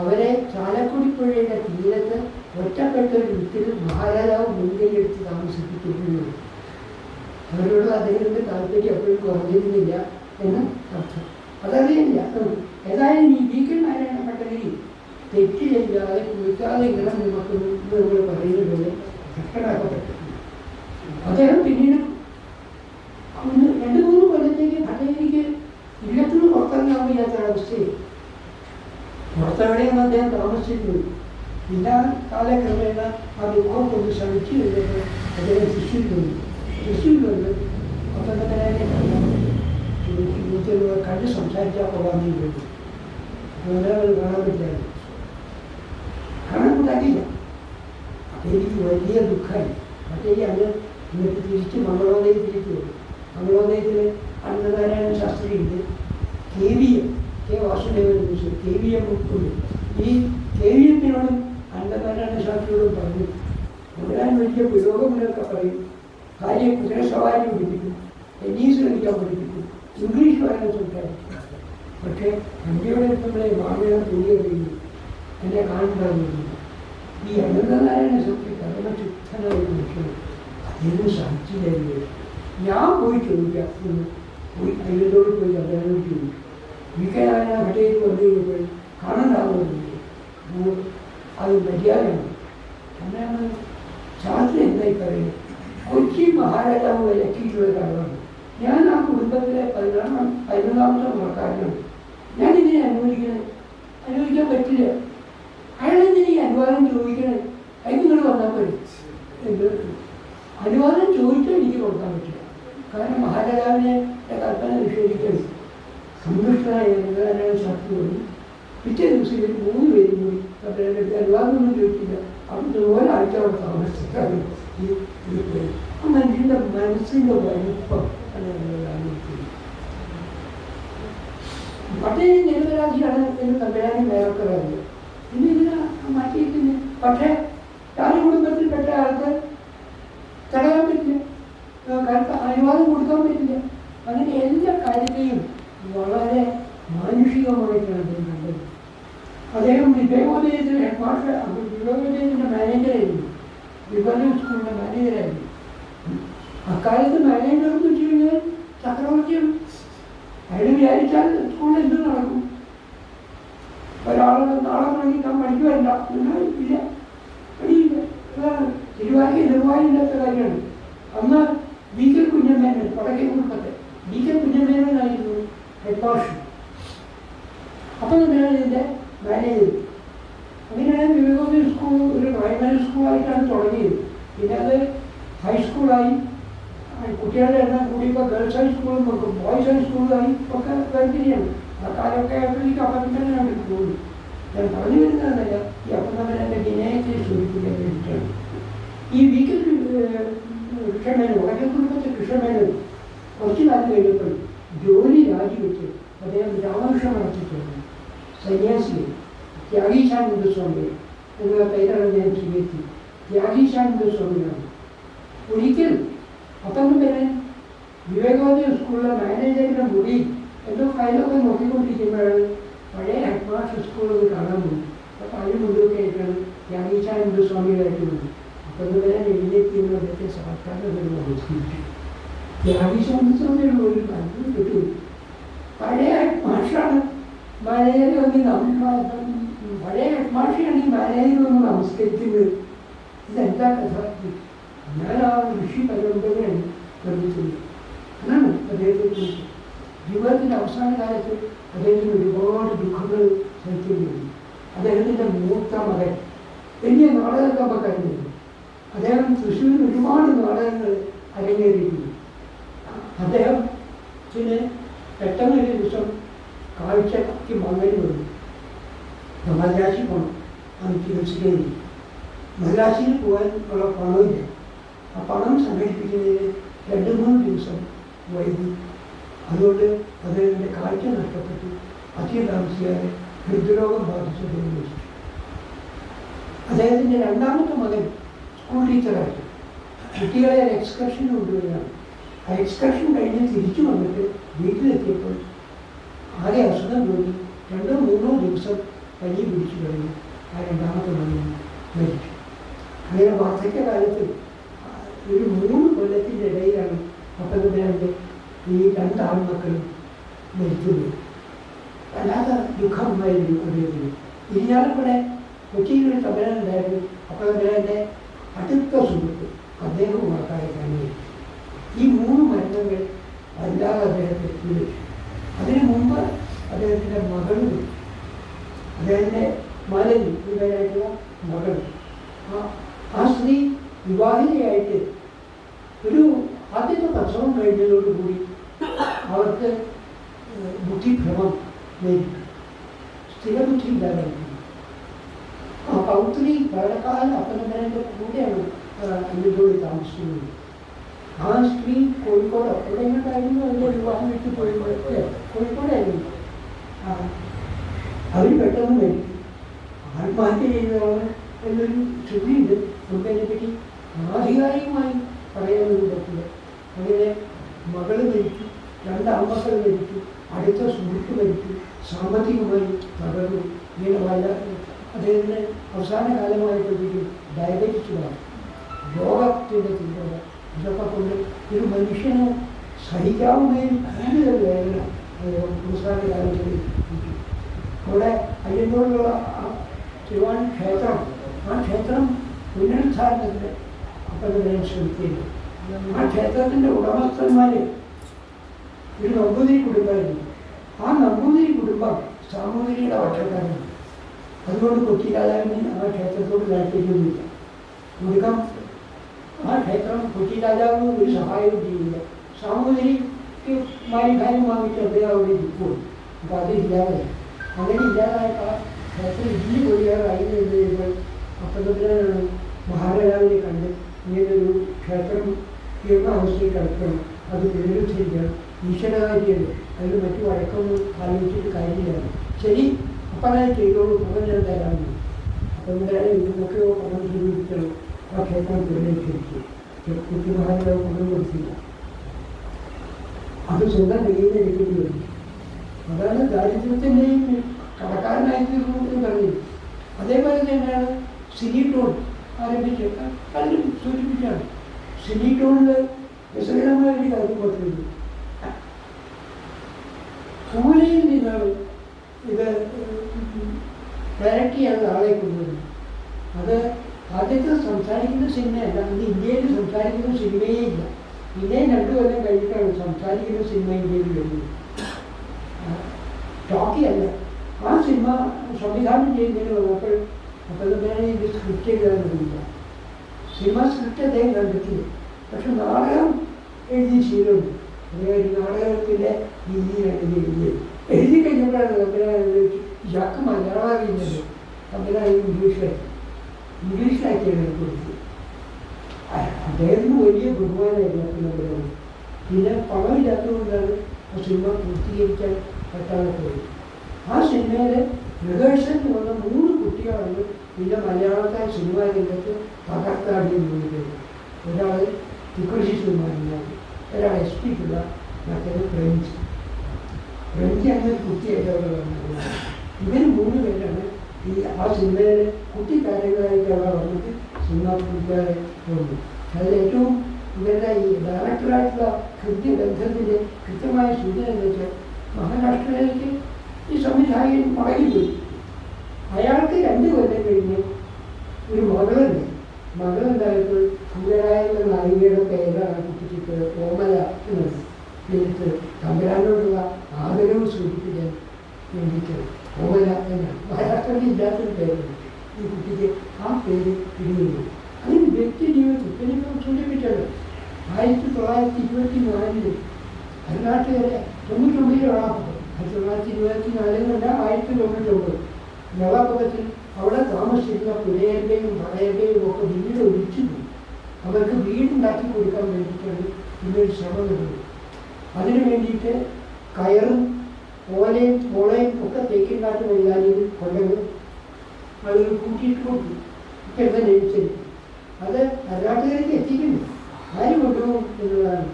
അവരെ ചാലക്കുടി പുഴയുടെ തീരത്ത് ഒറ്റപ്പെട്ട ഒരു വീട്ടിൽ മഹാരാജാവ് മുൻകൈയെടുത്ത് താമസിപ്പിച്ചിരുന്നു. അവരോട് അദ്ദേഹത്തിൻ്റെ താല്പര്യം എപ്പോഴും കുറഞ്ഞിരുന്നില്ല എന്ന് അർത്ഥം. അതറിയില്ല. ഏതായാലും ഈ VK നാരായണ ഭട്ടതിരി തെറ്റ് ചെയ്യാതെ കുളിക്കാതെ ഇങ്ങനെ നിൽക്കുന്നു എന്ന് നമ്മൾ പറയുന്നത് പോലെ കഷ്ടമാക്കപ്പെട്ടിട്ടുണ്ട്. അദ്ദേഹം പിന്നീട് 2-3 കൊല്ലത്തേക്ക് ഭട്ടതിരിക്ക് ഇല്ലത്തിന് പുറത്തിറങ്ങാൻ വയ്യാത്ത അവസ്ഥയിൽ പുറത്തെവിടെയാണ് അദ്ദേഹം താമസിച്ചിരുന്നത്. പിന്നെ കാലക്രമേണ ആ ദുഃഖം കൊണ്ട് ശ്രമിച്ചു കഴിഞ്ഞപ്പോൾ അദ്ദേഹം തൃശ്ശൂർ വന്ന് പത്തനംതിട്ടയെ കണ്ട് സംസാരിച്ചാൽ പോകാമെന്ന് ചോദിച്ചു. വേറെ കാണാൻ പറ്റില്ല, കാണാൻ കൂട്ടാക്കില്ല. അപ്പം എനിക്ക് വലിയ ദുഃഖമായി. മറ്റേ അന്ന് എന്നിട്ട് തിരിച്ച് മംഗളോദയം തിരിച്ചു വരും. മംഗളോദയത്തിൽ അന്നനാരായണ ശാസ്ത്രിയുണ്ട്, KVM K Vasudevan Mishra, KVM ഉൾക്കൊള്ളു. ഈ KVMനോടും അന്നനാരായണ ശാസ്ത്രിയോടും പറഞ്ഞു മുതലാൻ വലിയ പുരോഗമനമൊക്കെ പറയും, കാര്യം കുതിരസവാരി പഠിപ്പിക്കും, ടെന്നീസ് കളിക്കാൻ പഠിപ്പിക്കും, ഇംഗ്ലീഷ് പറയാൻ സംസാരിക്കും. പക്ഷേ ഇന്ത്യയുടെ നമ്മളെ മാമയുടെ തുണിയെ കഴിയുന്നു എന്നെ കാണുന്നു. ഈ അനന്തനാരായണ ശക്തി പരമശുദ്ധനായ മനുഷ്യന് അതിന് സാധിച്ചില്ല. ഞാൻ പോയി ചോദിക്കാം എന്ന് പോയി അയ്യത്തോട് പോയി അദ്ദേഹത്തോട് ചോദിച്ചു. VK നാരായണ ഭട്ടതിരി വന്നു കഴിഞ്ഞപ്പോൾ കാണണ്ടാവുന്നുണ്ട്. അത് മര്യാദയാണ്. അങ്ങനെയാണ് ശാസ്ത്രി എന്തായി പറയുന്നത്. കൊച്ചി മഹാരാജാവ് വിലക്കിയിട്ടുള്ള ഒരാളാണ്. ഞാൻ ആ കുടുംബത്തിലെ 11ാമത്തെ മക്കാരനാണ്. ഞാനിതിനെ അനുവദിക്കാൻ പറ്റില്ല. അയാളെന്തിന് ഈ അനുവാദം ചോദിക്കണേ? അതിന് നിങ്ങൾ വന്നാൽ മതി. അനുവാദം ചോദിച്ചാൽ എനിക്ക് കൊടുക്കാൻ പറ്റില്ല. കാരണം മഹാരാജാവിനെ കൽപ്പന നിഷേധിക്കണം. സന്തുഷ്ടനായ നാരായണ ശാസ്ത്രി വന്നു. പിറ്റേ ദിവസം 3 പേരും കൂടി അദ്ദേഹത്തിൻ്റെ അനുവാദമൊന്നും ചോദിച്ചില്ല. അവിടുത്തെ ഒരാഴ്ച അവിടെ താമസിച്ചാണ്. ആ മനുഷ്യൻ്റെ മനസ്സിൻ്റെ വലിപ്പം ഭട്ടതിരി നിരപരാധിയാണ് എന്ന് തമ്പുരാനും വേറൊക്കെ അറിയാം. പിന്നെ ഇതിന് പക്ഷേ രാജകുടുംബത്തിൽപ്പെട്ട ആൾക്ക് തടയാൻ പറ്റില്ല, അനുവാദം കൊടുക്കാൻ പറ്റില്ല. അങ്ങനെ എല്ലാ കാര്യത്തെയും വളരെ മാനുഷികമായിട്ടാണ് അദ്ദേഹം കണ്ടത്. അദ്ദേഹം വിവേകോദയത്തിൻ്റെ ഹെഡ് മാസ്റ്റർ, വിവേകോദയത്തിൻ്റെ മാനേജറായിരുന്നു, വിവേകാനന്ദ സ്കൂളിൻ്റെ മാനേജറായിരുന്നു. അക്കാലത്ത് മാനേജർ എന്ന് വെച്ച് കഴിഞ്ഞാൽ ചക്രവർത്തിയാണ്. അയാൾ വിചാരിച്ചാൽ സ്കൂളിൽ എന്ത് നടക്കും? ഒരാൾ നാളെ തുടങ്ങിക്കാൻ പഠിക്ക് വരണ്ട എന്നാൽ ഇല്ല, പഠിയില്ല. തിരുവാക്കി നിർവാഹമില്ലാത്ത കാര്യമാണ്. അന്ന് വി കെ കുഞ്ഞമ്മേനൻ, വടക്കേ കുടുംബത്തെ വി കെ കുഞ്ഞമ്മേനായിരുന്നു ഹെഡ് മാസ്റ്റർ. അപ്പം തന്നെയാണ് ഇതിൻ്റെ മാനേജർ. അങ്ങനെയാണ് വിവേകാനന്ദ സ്കൂൾ ഒരു പ്രൈമറി സ്കൂളായിട്ടാണ് തുടങ്ങിയത്. പിന്നെ അത് ഹൈസ്കൂളായി, കുട്ടികളുടെ എണ്ണം കൂടിയപ്പോൾ ഗേൾസ് ഹൈസ്കൂളും ബോയ്സ് ഹൈസ്കൂളായി ഒക്കെ വേർതിരിയാണ്. ആ കാലമൊക്കെ ആയപ്പോഴേക്കും അപ്പം തന്നെയാണ് പോകുന്നത്. ഞാൻ പറഞ്ഞു വരുന്നതല്ല, ഈ അപ്പം തന്നെ എൻ്റെ വിനയത്തെ സൂചിപ്പിക്കാൻ വേണ്ടിയിട്ടാണ്. ഈ വീക്കിൽ കൃഷ്ണമേനൻ, വടക്കേ കുടുംബത്തെ കൃഷ്ണമേനൻ കുറച്ച് കാലം കഴിഞ്ഞപ്പോൾ ജോലി രാജിവെച്ച് അദ്ദേഹം രാമകൃഷ്ണ മഠത്തിൽ സന്യാസിയെ ത്യാഗീശാനന്ദ സ്വാമി എന്നുള്ള പേരാണ് ഞാൻ സ്വീകരിച്ചു. ത്യാഗീശാനന്ദ സ്വാമിയാണ്. ഒരിക്കൽ അപ്പം തന്നെ വിവേകാനന്ദ സ്കൂളിലെ മാനേജറിൻ്റെ മുറി എന്തോ ഫയലൊക്കെ നോക്കിക്കൊണ്ടിരിക്കുമ്പോഴാണ് പഴയ ഹെഡ് മാസ്റ്റർ സ്കൂളൊന്ന് കാണാൻ പോകും. അപ്പോൾ അതിന് മുന്നോക്കെ ആയിട്ടാണ് ത്യാഗീശാനന്ദ സ്വാമികളായിട്ടുള്ളത്. അപ്പം തന്നെ എഴുന്നേറ്റിന്ന് അദ്ദേഹത്തെ സാക്ഷാത്കാരം നമസ്കരിച്ചു. ത്യാഗീശാനന്ദ സ്വാമിയുടെ ഒരു കാര്യം കിട്ടും. പഴയ ഹെഡ് മാസ്റ്ററാണ് മാനേജറെ പഴയ ഹെഡ് മാസ്റ്ററാണ് ഈ മാനേജറെ ഒന്ന് നമസ്കരിക്കുന്നത്. ഇതെന്താ കഥ? ഞാൻ ആ ഋഷി പരമ്പരയാണ് നിർമ്മിച്ചത്. അതാണ് അദ്ദേഹത്തെക്കുറിച്ച്. ജീവിതത്തിൻ്റെ അവസാന കാലത്ത് അദ്ദേഹത്തിന് ഒരുപാട് ദുഃഖങ്ങൾ സഹിക്കേണ്ടി വന്നു. അദ്ദേഹത്തിൻ്റെ മൂത്ത മകൻ വലിയ നാടകക്കാരനായിരുന്നു. അദ്ദേഹം തൃശ്ശൂരിൽ ഒരുപാട് നാടകങ്ങൾ അരങ്ങേറിയിരുന്നു. അദ്ദേഹത്തിന് പെട്ടെന്നൊരു ദിവസം കാഴ്ചയ്ക്ക് മങ്ങൽ വന്നു. മദ്രാസിൽ പോകണം, അത് ചികിത്സിക്കേണ്ടി. മദ്രാസിൽ പോകാൻ ഉള്ള പണമില്ല. ആ പണം സംഘടിപ്പിക്കുന്നതിന് 2-3 ദിവസം വൈകി. അതുകൊണ്ട് അദ്ദേഹത്തിൻ്റെ കാഴ്ച നഷ്ടപ്പെട്ടു. അധികം താമസിയാതെ ഹൃദ്രോഗം ബാധിച്ചതിന് മരിച്ചു. അദ്ദേഹത്തിൻ്റെ രണ്ടാമത്തെ മകൻ സ്കൂൾ ടീച്ചറായിട്ട് കുട്ടികളെ എക്സ്കർഷൻ കൊണ്ടുവരികയാണ്. ആ എക്സ്കർഷൻ കഴിഞ്ഞ് തിരിച്ചു വന്നിട്ട് വീട്ടിലെത്തിയപ്പോൾ ആകെ അസുഖം തോന്നി. 2-3 ദിവസം പനി പിടിച്ചു കഴിഞ്ഞു. ആ രണ്ടാമത്തെ മകൻ മരിച്ചു. അങ്ങനെ വാർദ്ധക്യകാലത്ത് ഒരു 3 കൊല്ലത്തിൻ്റെ ഇടയിലാണ് അപ്പം തന്നെ ഈ 2 ആൺമക്കളും മരിച്ചത്. വല്ലാത്ത ദുഃഖമായിരുന്നു അദ്ദേഹത്തിന്. ഇരിഞ്ഞാലക്കുടെ കൊച്ചിയിലൊരു തമ്പരാൻ ഉണ്ടായിരുന്നു. അപ്പം തമ്പരാൻ്റെ അടുത്ത സുഹൃത്ത് അദ്ദേഹവുമാക്കായ തന്നെ ഈ 3 മരണങ്ങൾ വല്ലാതെ അദ്ദേഹത്തെ വിളിച്ചു. അതിനു മുമ്പ് അദ്ദേഹത്തിൻ്റെ മകളും അദ്ദേഹത്തിൻ്റെ മലയിൽ ഇവരായിട്ടുള്ള മകൾ, ആ സ്ത്രീ വിവാഹിതയായിട്ട് ഒരു ആദ്യത്തെ പ്രസവം കഴിഞ്ഞതോടുകൂടി അവർക്ക് ബുദ്ധിഭ്രമം നേരിട്ടു. സ്ഥിരബുദ്ധി ഇല്ലാതായിരുന്നു. ആ പൗത്രി വേറെക്കാലം അപ്പനമ്മേൻ്റെ കൂടെയാണ് അഞ്ചോടി താമസിക്കുന്നത്. ആ സ്ത്രീ കോഴിക്കോട് എവിടെയുണ്ടായിരുന്നു. അതിൻ്റെ വിവാഹം വിട്ട് കോഴിക്കോടായിരുന്നു. അവർ പെട്ടെന്ന് മരിക്കും. ആത്മഹത്യ ചെയ്തതാണ് എന്നൊരു ശ്രുതിയുണ്ട്. നമുക്കതിനെ പറ്റി ആധികാരികമായി പറയാനൊന്നും പറ്റില്ല. അങ്ങനെ മകള് മരിച്ചു, 2 ആൺമക്കൾ മരിച്ചു, അടുത്ത സുഹൃത്ത് മരിച്ചു, സാമ്പത്തികമായി തകർന്നു. ഇങ്ങനെ അദ്ദേഹത്തിന് അവസാന കാലമായപ്പോഴത്തേക്കും ഡയബറ്റിസ് വന്നു, രോഗത്തിൻ്റെ തീവ്രത. ഇതൊക്കെ കൊണ്ട് ഒരു മനുഷ്യന് സഹിക്കാവുന്നതിൽ കൂടുതൽ വേദന അവസാന കാലത്തിൽ കിട്ടി. അവിടെ അയ്യന്നൂരിലുള്ള തിരുവാണി ക്ഷേത്രം, ആ ക്ഷേത്രം പുനരുദ്ധാരണത്തിന് അപ്പം തന്നെ ശ്രമിക്കുന്നു. ആ ക്ഷേത്രത്തിൻ്റെ ഉടമസ്ഥന്മാർ ഒരു നമ്പൂതിരി കുടുംബമായിരുന്നു. ആ നമ്പൂതിരി കുടുംബം സാമൂതിരിയുടെ പക്ഷക്കാരാണ്. അതുകൊണ്ട് കൊച്ചി രാജാവിന് ആ ക്ഷേത്രത്തോട് താല്പര്യമൊന്നുമില്ല. ഒടുക്കം ആ ക്ഷേത്രം കൊച്ചി രാജാവിന് ഒരു സഹായവും ചെയ്യില്ല. സാമൂതിരിക്ക് കാര്യം വാങ്ങിച്ച് അദ്ദേഹം അവിടെ ഇരിക്കും. അപ്പോൾ അത് ഇല്ലാതെ അങ്ങനെ ഇല്ലാതായിട്ട് ആ ക്ഷേത്രം ഇല്ലി കൊഴിയാറായി എന്ന് കഴിയുമ്പോൾ അപ്പത്തത്തിലാണ് മഹാരാജാവിനെ കണ്ട് ഇങ്ങനൊരു ക്ഷേത്രം ഉയർന്ന അവസ്ഥയിൽ കിടക്കണം, അത് പുനരുദ്ധരിക്കണം, ഈശ്വരകാര്യമാണ്, അതിൽ മറ്റു വഴക്കൊന്നും ആലോചിച്ചിട്ട് കാര്യമില്ല. ശരി, അപ്പം ഞാൻ ചെയ്തോളൂ, പുറം ഞാൻ തരാമെന്ന്. അപ്പം എന്തായാലും ഇതിനൊക്കെയോ പണം സ്വീകരിക്കണം. ആ ക്ഷേത്രം പുനരുദ്ധരിച്ചു. കുട്ടിമഹാരാജാവ് പണം കൊടുത്തില്ല. അത് സ്വന്തം കയ്യിൽ എടുക്കേണ്ടി വരും. അതാണ് ദാരിദ്ര്യത്തിൻ്റെയും കടക്കാരനായി തീർന്നു പറഞ്ഞത്. അതേപോലെ തന്നെയാണ് സിനിടോൺ ആരംഭിച്ചത്. അതിലും സൂചിപ്പിച്ചാണ്. സിനിടോണിൽ രസകരമായ ഒരു കാര്യം പറഞ്ഞിരുന്നു. പൂനെയിൽ നിന്നാണ് ഇത് ഡയറക്റ്റ് ചെയ്യാൻ ആളെ കൊണ്ടുവരുന്നത്. അത് ആദ്യത്തെ സംസാരിക്കുന്ന സിനിമയല്ല, അത് ഇന്ത്യയിൽ സംസാരിക്കുന്ന സിനിമയേ ഇല്ല. പിന്നെ 2 കൊല്ലം കഴിഞ്ഞിട്ടാണ് സംസാരിക്കുന്ന സിനിമ ഇന്ത്യയിൽ വരുന്നത്. ടോക്കിയല്ല. ആ സിനിമ സംവിധാനം ചെയ്യുന്നതിന് വന്നപ്പോൾ അപ്പോൾ തന്നെ ഇത് സ്ക്രിപ്റ്റ് എഴുതാൻ കഴിയില്ല. സിനിമ സ്ക്രിപ്റ്റ് അദ്ദേഹം കണ്ടെത്തിയത്. പക്ഷെ നാടകം എഴുതി ശീലമുണ്ട്. ഒരു നാടകത്തിൻ്റെ രീതിയിലാണ് എഴുതിയത്. എഴുതി കഴിഞ്ഞപ്പോഴാണ് തമ്പുരാൻ ഇയാൾക്ക് മലയാളം അറിയുന്നത്. തമ്പുരാൻ ഇംഗ്ലീഷിലാക്കിയാണ് കൊടുത്തത്. അദ്ദേഹത്തിന് വലിയ ബഹുമാനമായിരുന്നു തമ്പുരാൻ. പിന്നെ പണമില്ലാത്തതുകൊണ്ടാണ് ആ സിനിമ പൂർത്തീകരിക്കാൻ പറ്റാതെ പോയത്. ആ സിനിമയിൽ റിഹേഴ്സലിന് വന്ന 3 കുട്ടികളാണ് പിന്നെ മലയാളത്തെ സിനിമാ രംഗത്ത് തകർത്താടി നിന്നത്. ഒരാൾ തിക്കുറിശി സിനിമാനാണ്, ഒരാൾ SP പിള്ള, മറ്റൊരു ഫ്രഞ്ച് അങ്ങനെ കുട്ടിയായിട്ട് അവിടെ വന്നത്. ഇവർ 3 പേരാണ് ഈ ആ സിനിമയിൽ കുട്ടിക്കാരങ്ങളായിട്ട് അവിടെ വന്നിട്ട് സിനിമ കുട്ടിക്കാരെ വന്നു. അതിൽ ഏറ്റവും ഇവരുടെ ഈ ഡയറക്ടറായിട്ടുള്ള കൃത്യബന്ധത്തിൻ്റെ കൃത്യമായ സൂചന എന്ന് വെച്ചാൽ മഹാരാഷ്ട്രയിലേക്ക് ഈ സംവിധായകൻ മടങ്ങിപ്പോയി. അയാൾക്ക് 2 കൊല്ലം കഴിഞ്ഞ് ഒരു മകളുണ്ട്. മകളുണ്ടായപ്പോൾ സുന്ദരായ നായികയുടെ പേരാണ് കുട്ടിക്ക് കോമല എന്നത്. എന്നിട്ട് തമ്പുരാനോടുള്ള ആദരവ് സൂചിപ്പിക്കാൻ വേണ്ടിയിട്ട് കോമല എന്നാണ്. മഹാരാഷ്ട്രയിൽ ഇല്ലാത്തൊരു പേരുണ്ട് ഈ കുട്ടിക്ക്. ആ പേര് ഇടുന്നു. അതിന് വ്യക്തി ജീവിതത്തിൽ എനിക്കും സൂചിപ്പിച്ചത് 1924 കർണാടകയിലെ 99 വെള്ളാപ്പൊക്കം. 1924 1999 വെള്ളപ്പൊക്കത്തിൽ അവിടെ താമസിച്ചിരുന്ന പുലയരുടെയും പടയരുടെയും ഒക്കെ വീട് ഒഴിച്ചു പോയി. അവർക്ക് വീടുണ്ടാക്കി കൊടുക്കാൻ വേണ്ടിയിട്ടാണ് ഇന്നൊരു ശ്രമം നടന്നത്. അതിനു വേണ്ടിയിട്ട് കയറും ഓലയും മുളയും ഒക്കെ തേക്കിൻകാട്ട് മൈതാനിയിൽ കൊണ്ടുവന്ന് ആളുകൾ കൂട്ടിയിട്ട് കൊടുത്തു. ഇപ്പോഴത്തെ നെയ്ച്ചരി അത് കർണാടകയിലേക്ക് എത്തിക്കുന്നു. ആര് കൊണ്ടുപോകും എന്നുള്ളതാണ്.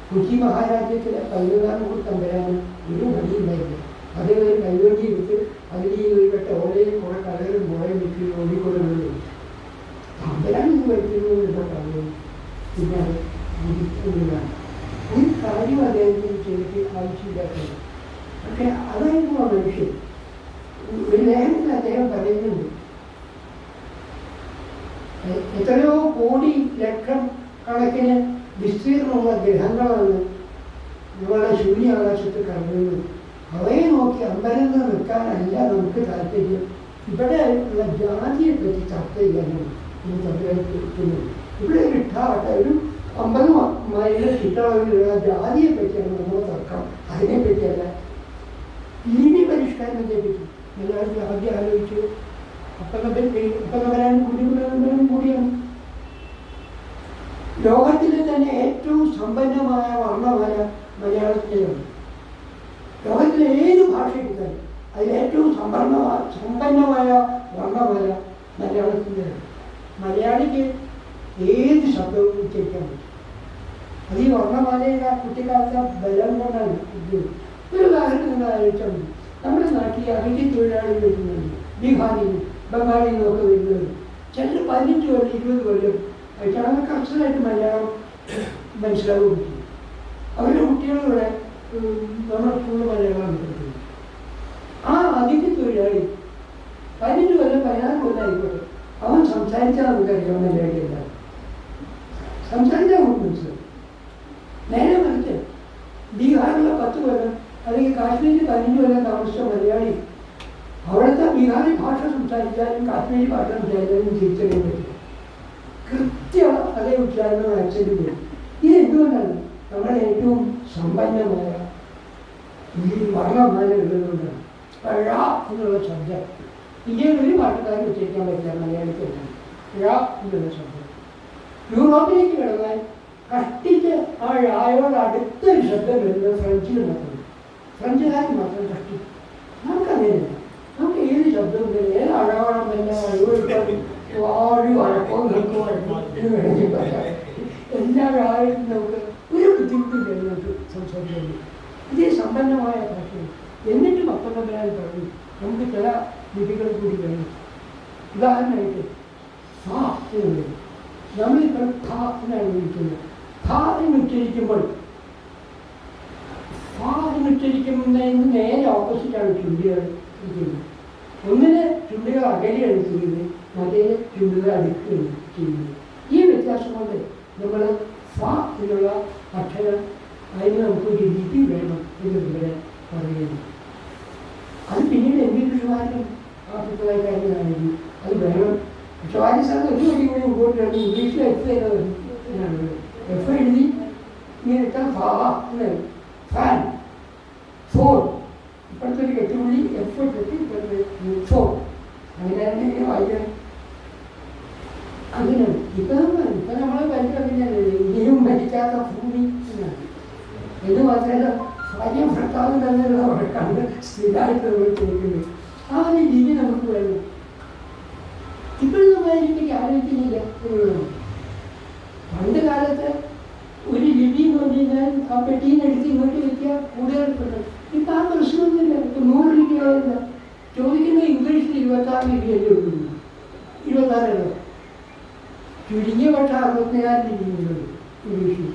കൊച്ചി മഹാരാജ്യത്തിലെ 11 തമ്പുരാനും ഒരു വഴിയുണ്ടായില്ല. അതേ ഒരു കൈവണ്ടി എടുത്ത് അതിൽ ഈ ഒരുപെട്ട ഓലയും കുറെ കലകളും മുളയും വെച്ച് ഓടിക്കൊള്ളുന്നത് തമ്പുരാൻ ഇത് വരുത്തുന്നു എന്ന് പറഞ്ഞു. പിന്നെ അത് വിധിക്കുന്നതാണ്. ഒരു കാര്യം അദ്ദേഹത്തിന് ചെയ്തിട്ട് ആവശ്യമില്ലാത്തത്. പക്ഷെ അതായിരുന്നു ആ മനുഷ്യൻ. ഒരു ലേഖനത്തിൽ അദ്ദേഹം പറയുന്നുണ്ട്, എത്രയോ കോടി ലക്ഷം കണക്കിന് വിസ്തീർണമുള്ള ഗ്രഹങ്ങളാണ് നമ്മളുടെ ശൂന്യാകാശത്ത് കടന്നത്. അവയെ നോക്കി അമ്പരന്ന് നിൽക്കാനല്ല നമുക്ക് താല്പര്യം. ഇവിടെ ഉള്ള ജാതിയെ പറ്റി ചർച്ച ചെയ്യാനാണ് ഇന്ന് തമ്പുരാക്കുന്നത്. ഇവിടെ ഒരു ഒരു 50 മൈൽ ചുറ്റളവിലുള്ള ജാതിയെ പറ്റിയാണ് നമ്മൾ തർക്കം. അതിനെപ്പറ്റിയല്ല, ലിപി പരിഷ്കാരത്തെ പറ്റി മലയാളത്തിൽ ആദ്യം ആലോചിച്ചു. അപ്പനവരാനും കൂടിയാണ്. ലോകത്തിലെ തന്നെ ഏറ്റവും സമ്പന്നമായ വർണ്ണമാല മലയാളത്തിലാണ്. ലോകത്തിലെ ഏത് ഭാഷ എടുത്താലും അതിൽ ഏറ്റവും സമ്പന്നമായ വർണ്ണമാല മലയാളത്തിൻ്റെതാണ്. മലയാളിക്ക് ഏത് ശബ്ദവും ഉച്ചരിക്കാൻ പറ്റും. അത് ഈ വർണ്ണമാലയുടെ കുട്ടിക്കാലത്തെ ബലം കൊണ്ടാണ് ഇത്. ഒരു ഉദാഹരണം നിങ്ങൾ ആലോചിച്ചാൽ മതി. നമ്മുടെ നാട്ടിൽ അകറ്റി തൊഴിലാളികൾ വരുന്നുണ്ട്. ബീഹാറിൽ നിന്നും ബംഗാളിൽ നിന്നൊക്കെ വരുന്നത്. ചിലർ 15 കൊല്ലം 20 കൊല്ലം ആയിട്ടാണ് കർശനമായിട്ട് മലയാളം മനസ്സിലാവുകയും ചെയ്യും. അവരുടെ കുട്ടികളിവിടെ നമ്മുടെ സ്കൂളിൽ മലയാളമാണ് പഠിക്കുന്നത്. ആ അതിഥി തൊഴിലാളി 15 കൊല്ലം 16 കൊല്ലം ആയിക്കോട്ടെ, അവൻ സംസാരിച്ചാൽ നമുക്കറിയാം മലയാളി എന്താണ്. സംസാരിച്ചാൽ നമുക്ക് മനസ്സിലാവും. നേരെ മറിച്ച് ബീഹാറിലെ 10 കൊല്ലം അല്ലെങ്കിൽ കാശ്മീരിൽ 15 കൊല്ലം താമസിച്ച മലയാളി അവിടുത്തെ ബീഹാറി ഭാഷ സംസാരിച്ചാലും കാശ്മീരി ഭാഷ സംസാരിച്ചാലും തിരിച്ചറിയാൻ പറ്റില്ല. കൃത്യം അതേ ഉച്ചാരണം ആക്സെന്റ് വരും. ഇത് എന്തുകൊണ്ടാണ്? നമ്മുടെ ഏറ്റവും സമ്പന്നമായ ഈ വർണ്ണമാല ഉള്ളതുകൊണ്ടാണ്. ഴ എന്നുള്ള ശബ്ദം ഇന്ത്യയിൽ ഒരു ഭാഷക്കാരും ഉച്ചരിക്കാൻ പറ്റില്ല. മലയാളിക്ക് ഴ എന്നുള്ള ശബ്ദം യൂറോപ്പിലേക്ക് കിടന്നാൽ കഷ്ടിച്ച് ആ ഴയോട് അടുത്തൊരു ശബ്ദം വരുന്നത് ഫ്രഞ്ചിൽ മാത്രമാണ്. ഫ്രഞ്ചുകാർ മാത്രം കഷ്ടിച്ച്. നമുക്കങ്ങനെയല്ല. നമുക്ക് ഏത് ശബ്ദവും ഏത് അഴവണം തന്നെ വാഴി വഴക്കോ നിൽക്കോ എന്ന് വേണമെങ്കിൽ പറയാം. എല്ലാവരും നമുക്ക് ഒരു ബുദ്ധിമുട്ടില്ല നമുക്ക് സംസാരിക്കുന്നത്. ഇതേ സമ്പന്നമായ ഭാഷയാണ്. എന്നിട്ട് മക്കളൊരാൾ പറഞ്ഞു നമുക്ക് ചില ലിപികൾ കൂടി വേണം. ഉദാഹരണമായിട്ട് ഫ എന്നുള്ളത് നമ്മളിപ്പോൾ ഖ എന്നാണ് വിളിക്കുന്നത്. ഖ എന്ന് ഉച്ചരിക്കുമ്പോൾ ഫ എന്ന് ഉച്ചരിക്കുന്നതിന് നേരെ ഓപ്പോസിറ്റാണ് ചുണ്ടുകൾ ഇരിക്കുന്നത്. ഒന്നിന് ചുണ്ടുകൾ അകലെയാണ് ചെയ്യുന്നത്, മറ്റേത് ചുണ്ടുകൾ അടുക്കുകയാണ് ചെയ്യുന്നത്. ഈ വ്യത്യാസം കൊണ്ട് നമ്മൾ ഫ എന്നുള്ള അക്ഷരം അതിന് നമുക്കൊരു ലിപി വേണം എന്ന് ഇവിടെ പറയുന്നു. അത് പിന്നീട് ഇംഗ്ലീഷുകാരും ആഫ്രിക്കലായി കാര്യങ്ങളാണെങ്കിൽ അത് വേണം. പക്ഷെ വാരിസാണ് ഒരു വഴി കൂടി മുമ്പോട്ട് വേണം. ഇംഗ്ലീഷിൽ എഫ് എന്നാണ് എഫ് എഴുതി ഇങ്ങനെ ഇട്ടാൽ ഫാ എന്നാണ്. ഫാൻ ഫോർ ഇപ്പോഴത്തെ ഒരു കെട്ടുപുള്ളി എഫ് ഇട്ടിട്ട് ഇപ്പോഴത്തെ ഫോർ അങ്ങനെയാണ് ഇങ്ങനെ വായിക്കണം. അങ്ങനെയാണ് ഇപ്പം നമ്മൾ പരിചയമില്ലല്ലോ ഇനിയും മരിക്കാത്ത ഭൂമി എന്നാണ്. എന്ന് മാത്രമല്ല ഭാര്യയും ഭർത്താവും തന്നെയുള്ള വഴക്കാണ് സ്ഥിരമായിട്ട് നമ്മൾ ചോദിക്കുന്നത്. ആ ഒരു ലിപി നമുക്ക് വേണം. ഇപ്പോഴും നമ്മളതിനെപ്പറ്റി ആലോചിക്കുന്നില്ല എന്നുള്ളതാണ്. പണ്ട് കാലത്ത് ഒരു ലിപി എന്ന് പറഞ്ഞു കഴിഞ്ഞാൽ ആ പെട്ടിയിൽ നിന്ന് എടുത്ത് ഇങ്ങോട്ട് വെക്കുക കൂടുതൽ പെട്ടെന്ന്. ഇപ്പം ആ പ്രശ്നമൊന്നുമില്ല. ഇപ്പം 100 ലിപിയായില്ല. ചോദിക്കുന്ന ഇംഗ്ലീഷിൽ 26 ലിപിയല്ലേ ഉള്ളൂ. 26 ചുരുങ്ങിയ പക്ഷേ 64 ലിപിയുള്ളത് ഇംഗ്ലീഷിൽ.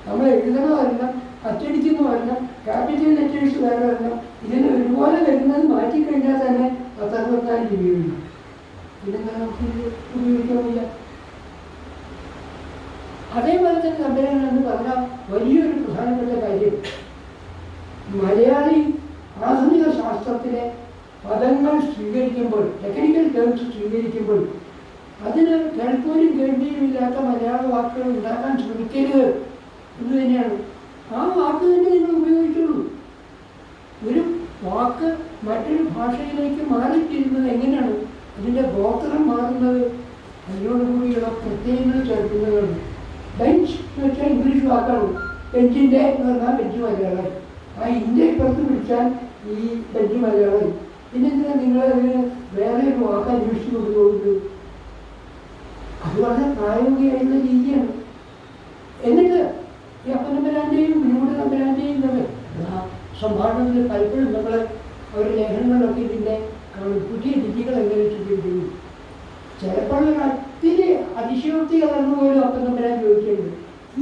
നമ്മൾ എഴുതണമല്ല, അച്ചടിക്കുന്നതല്ല, ക്യാപിറ്റൽ ലെറ്റേഴ്സ് വേറെ അല്ല. ഇതിന് ഒരുപോലെ വരുന്നത് മാറ്റിക്കഴിഞ്ഞാൽ തന്നെ 64 ലിപിയുള്ളൂ. പിന്നെന്താ നമുക്ക് ഉപയോഗിക്കാമില്ല. അതേപോലെ തന്നെ തമ്പുരാനെന്ന് പറഞ്ഞാൽ വലിയൊരു പ്രധാനപ്പെട്ട കാര്യം, മലയാളി ആധുനിക ശാസ്ത്രത്തിലെ പദങ്ങൾ സ്വീകരിക്കുമ്പോൾ, ടെക്നിക്കൽ ടേംസ് സ്വീകരിക്കുമ്പോൾ അതിന് കേൾപ്പോലും കേൾവിയുമില്ലാത്ത മലയാള വാക്കുകൾ ഉണ്ടാക്കാൻ ശ്രമിക്കരുത് എന്ന് തന്നെയാണ്. ആ വാക്ക് തന്നെ നിങ്ങൾ ഉപയോഗിച്ചുള്ളൂ. ഒരു വാക്ക് മറ്റൊരു ഭാഷയിലേക്ക് മാറിത്തിരുന്നത് എങ്ങനെയാണ്? അതിൻ്റെ ഗോത്രം മാറുന്നത് അതിനോടുകൂടിയുള്ള പ്രത്യയങ്ങൾ ചേർക്കുന്നതാണ്. ബെഞ്ച് എന്ന് വെച്ചാൽ ഇംഗ്ലീഷ് വാക്കാണ്. ബെഞ്ചിൻ്റെ എന്ന് പറഞ്ഞാൽ ബെഞ്ച് മലയാളം. ആ ഇന്ത്യ ഇപ്പുറത്ത് പിടിച്ചാൽ ഈ ബെഞ്ച് മലയാളം. പിന്നെന്തിനാ നിങ്ങളതിന് വേറെ ഒരു വാക്ക് അന്വേഷിച്ച് കൊണ്ടുപോകുന്നത്? അത് വളരെ പ്രായോഗികമായിട്ടുള്ള രീതിയാണ്. എന്നിട്ട് ഈ അപ്പനമ്പരാൻ്റെയും വിനോദ നമ്പരാൻ്റെയും തമ്മിൽ സംഭാഷണത്തിൽ പലപ്പോഴും നമ്മൾ അവരുടെ ലേഖനങ്ങളൊക്കെ ഇതിൻ്റെ പുതിയ ലിപികൾ എങ്ങനെ സ്വീകരിക്കുന്നു. ചിലപ്പോൾ ഒത്തിരി അതിശയോക്തി കലർന്നു പോലും അപ്പനമ്പരാൻ ചോദിക്കേണ്ടത്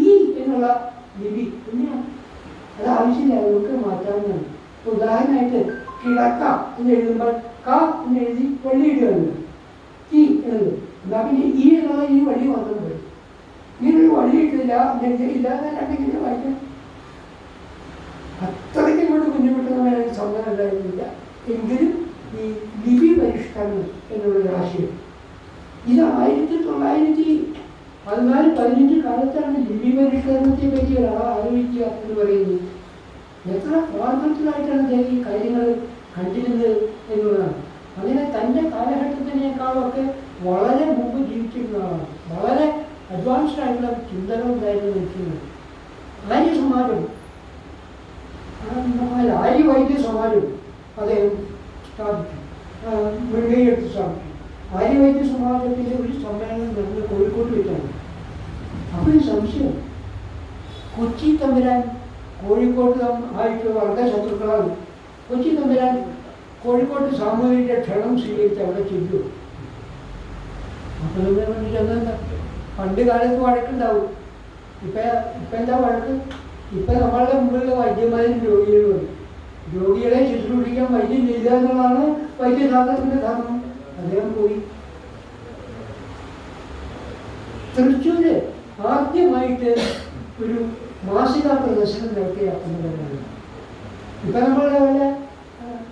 ഈ എന്നുള്ള ലിപി എങ്ങനെയാണ്? അത് ആവശ്യമില്ല, നമുക്ക് മാറ്റാവുന്നതാണ്. ഉദാഹരണമായിട്ട് കിടക്ക എന്ന് എഴുതുമ്പോൾ ക എന്ന് എഴുതി വള്ളിയിടുകയാണ് ഈ എന്നത്. എന്നാൽ പിന്നെ ഈ എന്നുള്ള ഈ വള്ളി മാത്രം വരും. ഇങ്ങനൊരു വള്ളി ഇട്ടില്ല ഇല്ലാതെ രണ്ടിങ്ങനെ വായിക്കാം. അത്രയ്ക്കും കൊണ്ട് കുഞ്ഞുകുട്ടുന്നവരെ സ്വന്തം ഉണ്ടായിരുന്നില്ല. എങ്കിലും ഈ ലിപി പരിഷ്കരണം എന്നുള്ളൊരു ആശയം ഇത് 1914-15 കാലത്താണ് ലിപി പരിഷ്കരണത്തെ പറ്റി ഒരാൾ ആലോചിക്കുക എന്ന് പറയുന്നത്. എത്ര പ്രാർത്ഥനത്തിലായിട്ടാണ് അദ്ദേഹം ഈ കാര്യങ്ങൾ കണ്ടിരുന്നത് എന്നുള്ളതാണ്. അങ്ങനെ തൻ്റെ കാലഘട്ടത്തിനേക്കാളൊക്കെ വളരെ മുമ്പ് ജീവിച്ചിരുന്നതാണ്. വളരെ അഡ്വാൻസ്ഡ് ആയിട്ടുള്ള ചിന്തകൾ ഉണ്ടായിരുന്നു നിൽക്കുന്നത്. ആര്യ സമാജം, ആര്യ വൈദ്യ സമാജം അദ്ദേഹം സ്ഥാപിച്ചു, മുൻകൈയെടുത്ത് സ്ഥാപിച്ചു. ആര്യവൈദ്യ സമാജത്തിൻ്റെ ഒരു സമ്മേളനം നടന്ന് കോഴിക്കോട്ട് വെച്ചാണ്. അപ്പോൾ ഈ സംശയം, കൊച്ചി തമ്പുരാൻ കോഴിക്കോട്ട് ആയിട്ട് വളരെ ശത്രുക്കളാണ്. കൊച്ചി തമ്പുരാൻ കോഴിക്കോട്ട് സാമൂഹിക ക്ഷണം സ്വീകരിച്ച് അവിടെ ചെല്ലുമോ? അപ്പോൾ നമ്മൾ ചെന്നെന്താ പണ്ട് കാലത്ത് വഴക്കുണ്ടാവും. ഇപ്പം എന്താ വഴക്ക്? ഇപ്പം നമ്മളുടെ മുമ്പിലുള്ള വൈദ്യന്മാരും രോഗികളും രോഗികളെ ശുശ്രൂഷിക്കാൻ വൈദ്യം ചെയ്യുക എന്നുള്ളതാണ് വൈദ്യശാസ്ത്രത്തിൻ്റെ ധർമ്മം. അദ്ദേഹം പോയി. തൃശ്ശൂര് ആദ്യമായിട്ട് ഒരു മാസിക പ്രദർശനം നടത്തിയ അപ്പനമ്പരാനാണ്. ഇപ്പം നമ്മളുടെ വല്ല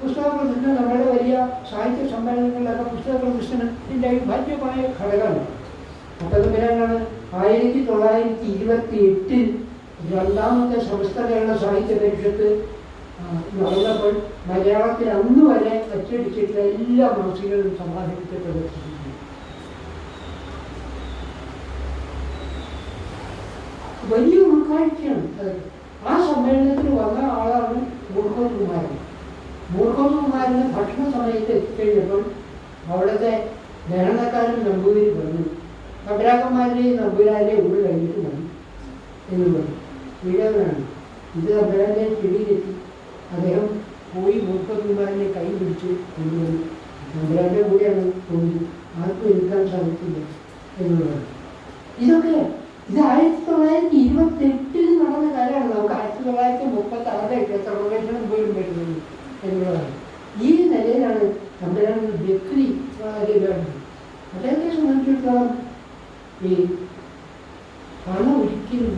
പുസ്തക പ്രദർശനം, നമ്മുടെ വലിയ സാഹിത്യ സമ്മേളനങ്ങളിലൊക്കെ പുസ്തക പ്രദർശനത്തിൻ്റെ അവിഭാജ്യമായ ഘടകമാണ്. അപ്പനമ്പരാനാണ് 1928 രണ്ടാമത്തെ സമസ്ത കേരള സാഹിത്യ പരിഷത്ത് നടന്നപ്പോൾ മലയാളത്തിൽ അന്ന് വരെ അച്ചടിച്ചിട്ടുള്ള എല്ലാ മാസികകളും സമാഹരിച്ച് പ്രദർശിപ്പിച്ചു. വലിയ ഉൾക്കാഴ്ചയാണ് അത്. ആ സമ്മേളനത്തിൽ വന്ന ആളാണ് മൂർഖോത്തുമാരൻ. മൂർഖോത്തുമാരന് ഭക്ഷണ സമയത്ത് എത്തിക്കഴിഞ്ഞപ്പോൾ അവിടുത്തെ ഗ്രഹണക്കാരൻ നമ്പൂതിരി പറഞ്ഞു, തമ്പരാക്കന്മാരുടെയും നമ്പൂരാരുടെയും ഊട് കഴിഞ്ഞിട്ട് മതി എന്ന് പറഞ്ഞു. വീഴവനാണ് ഇത് തമ്പരാന്റെ ചെടിയിലെത്തി. അദ്ദേഹം പോയി മൂപ്പന്മാരെ കൈ പിടിച്ച് കൊണ്ടുവന്നു. തമ്പരാന്റെ കൂടെയാണ് തോന്നി, ആർക്കും എടുക്കാൻ സാധിക്കില്ല എന്നുള്ളതാണ്. ഇതൊക്കെ ഇത് 1928 നടന്ന കാര്യമാണ്. നമുക്ക് 1936 സർവകേഷണം പോലും വരുന്നത് എന്നുള്ളതാണ്. ഈ നിലയിലാണ് തമ്പരാൻ വ്യക്തി വളരെ ഇതാണ്. അദ്ദേഹത്തെ സംബന്ധിച്ചിടത്തോളം ഈ പണം ഒരിക്കലും,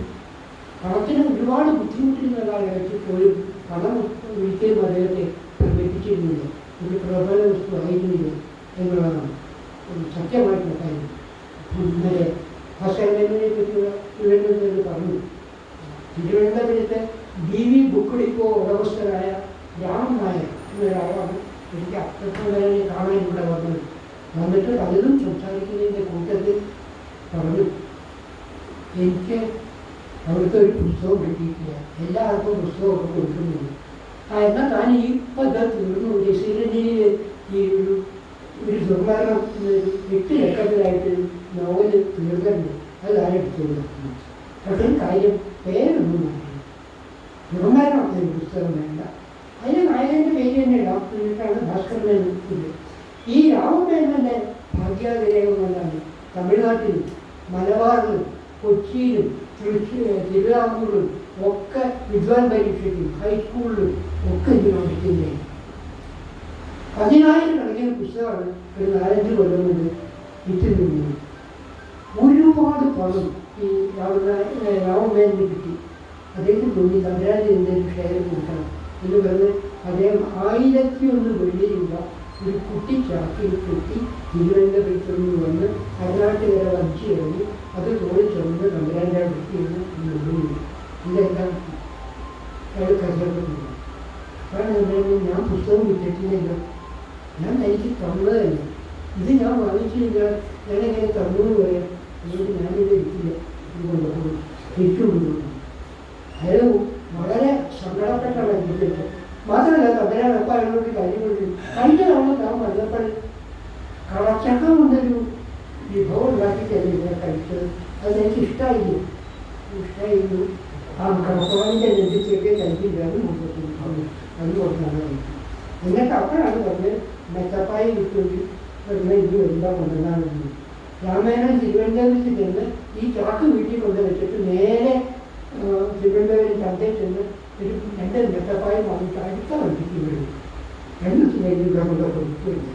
പണത്തിന് ഒരുപാട് ബുദ്ധിമുട്ടിരുന്ന കാലഘട്ടത്തിൽ പോലും പണം ഒരിക്കലും അദ്ദേഹത്തെ ലഭിച്ചിരുന്നില്ല, ഒരു പ്രബല വസ്തു ആയിരുന്നില്ല എന്നുള്ളതാണ് സത്യമായിട്ടുള്ള കാര്യം. ഇന്നലെ ഭാസ്കരനെ പറ്റിയുള്ള തിരുവനന്തപുരത്ത് പറഞ്ഞു. തിരുവനന്തപുരത്ത് DV ബുക്ക് ഡിപ്പോ ഉടമസ്ഥനായ രാമൻ നായർ എന്നൊരാളാണ് എനിക്ക് അത്രത്തോളം കാണാൻ ഇവിടെ വന്നത്. വന്നിട്ട് പലതും സംസാരിക്കുന്നതിൻ്റെ കൂട്ടത്തിൽ പറഞ്ഞു, എനിക്ക് അവിടുത്തെ ഒരു പുസ്തകം കിട്ടിയിട്ടില്ല, എല്ലാവർക്കും പുസ്തകമൊക്കെ കൊടുക്കുന്നുണ്ട്. എന്നാൽ താൻ ഈ പദ്ധതി തീർന്നു, ശ്രീരഞ്ജനിയിൽ ഈ ഒരു ദുർമരണം 8 ലക്കത്തിലായിട്ട് നോവല് തീർന്നുണ്ട്, അത് താനെടുത്തോളൂ. പക്ഷേ കാര്യം പേരൊന്നും മാറ്റി, ദുർമരണം ഒരു പുസ്തകം വേണ്ട, അതിന് നായകൻ്റെ പേര് തന്നെ ഇടാം എന്നിട്ടാണ് ഭാസ്കരൻ ഇത്. ഈ രാമമേനൻ്റെ ഭാഗ്യാതിരേകം കൊണ്ടാണ് തമിഴ്നാട്ടിലും മലബാറിലും കൊച്ചിയിലും തിരുവിതാംകൂറിലും ഒക്കെ വിദ്വാൻ പരീക്ഷയ്ക്കും ഹൈസ്കൂളിലും ഒക്കെ ഇത് പഠിക്കുന്നത്. 10,000 കണക്കിന് പുസ്തകമാണ് ഒരു 4-5 കൊല്ലം കൊണ്ട് വിറ്റുനിന്നത്. ഒരുപാട് പണം ഈ രാമമേനന് കിട്ടി. അദ്ദേഹത്തിന് തോന്നി തമ്പരാജ് എന്തെങ്കിലും ഷെയർ കൊടുക്കണം എന്ന് പറഞ്ഞ് അദ്ദേഹം 1001 വെള്ളി രൂപ ഒരു കുട്ടി ചാക്കിൽ കെട്ടി തിരുവനന്തപുരത്ത് നിന്ന് വന്ന് കർണാടക വഞ്ചി ഇറങ്ങി അത് തോന്നി ചുമന്ന് തമ്പരാൻ്റെ വൃത്തിയെന്ന് നിർമ്മിക്കുന്നു. ഇതെല്ലാം അയാൾ കരുതപ്പെടുന്നു. കാരണം ഞാൻ പുസ്തകം വിറ്റിട്ടില്ലല്ലോ, ഞാൻ തനിക്ക് തന്നതല്ല, ഇത് ഞാൻ വാങ്ങിച്ചില്ല, ഞാനെങ്ങനെ തന്നു പറയാം, അതുകൊണ്ട് ഞാനിത് വിറ്റില്ല, കൊണ്ടുപോകും തിരിച്ചു കൊണ്ടുപോകും. അയാൾ വളരെ സങ്കടപ്പെട്ടാണ് വിറ്റിട്ട്. മാത്രമല്ല തമ്പരാൻ അപ്പം അയാളോട് കാര്യമുണ്ട്. കഴിഞ്ഞ തവണ താൻ വന്നപ്പോൾ കളച്ചക്ക കൊണ്ടൊരു വിഭവം ഉണ്ടാക്കിയിട്ടല്ലേ ഞാൻ കഴിച്ചത്, അത് എനിക്ക് ഇഷ്ടമായിരുന്നു. ആ കടപ്പാടിൻ്റെ നെഞ്ചിലേക്ക് കഴിക്കില്ലാതെ മുമ്പോട്ട് അത് കൊടുത്താണ്. എന്നിട്ട് അപ്പോഴാണ് പറഞ്ഞത് മെത്തപ്പായി കിട്ടുമെങ്കിൽ പറഞ്ഞാൽ ഇത് എന്താ കൊണ്ടുവന്നാണെന്ന്. രാമേനൻ തിരുവനന്തപുരത്ത് ചെന്ന് ഈ ചാക്ക് വീട്ടിൽ കൊണ്ട് വെച്ചിട്ട് നേരെ തിരുവനന്തപുരം ചന്തയിൽ ചെന്ന് ഒരു 2 മെത്തപ്പായി വാങ്ങിയിട്ട് അടുത്ത വണ്ടിക്ക് വരും. 2 കഴിഞ്ഞാൽ കൊണ്ട് കൊടുക്കില്ല.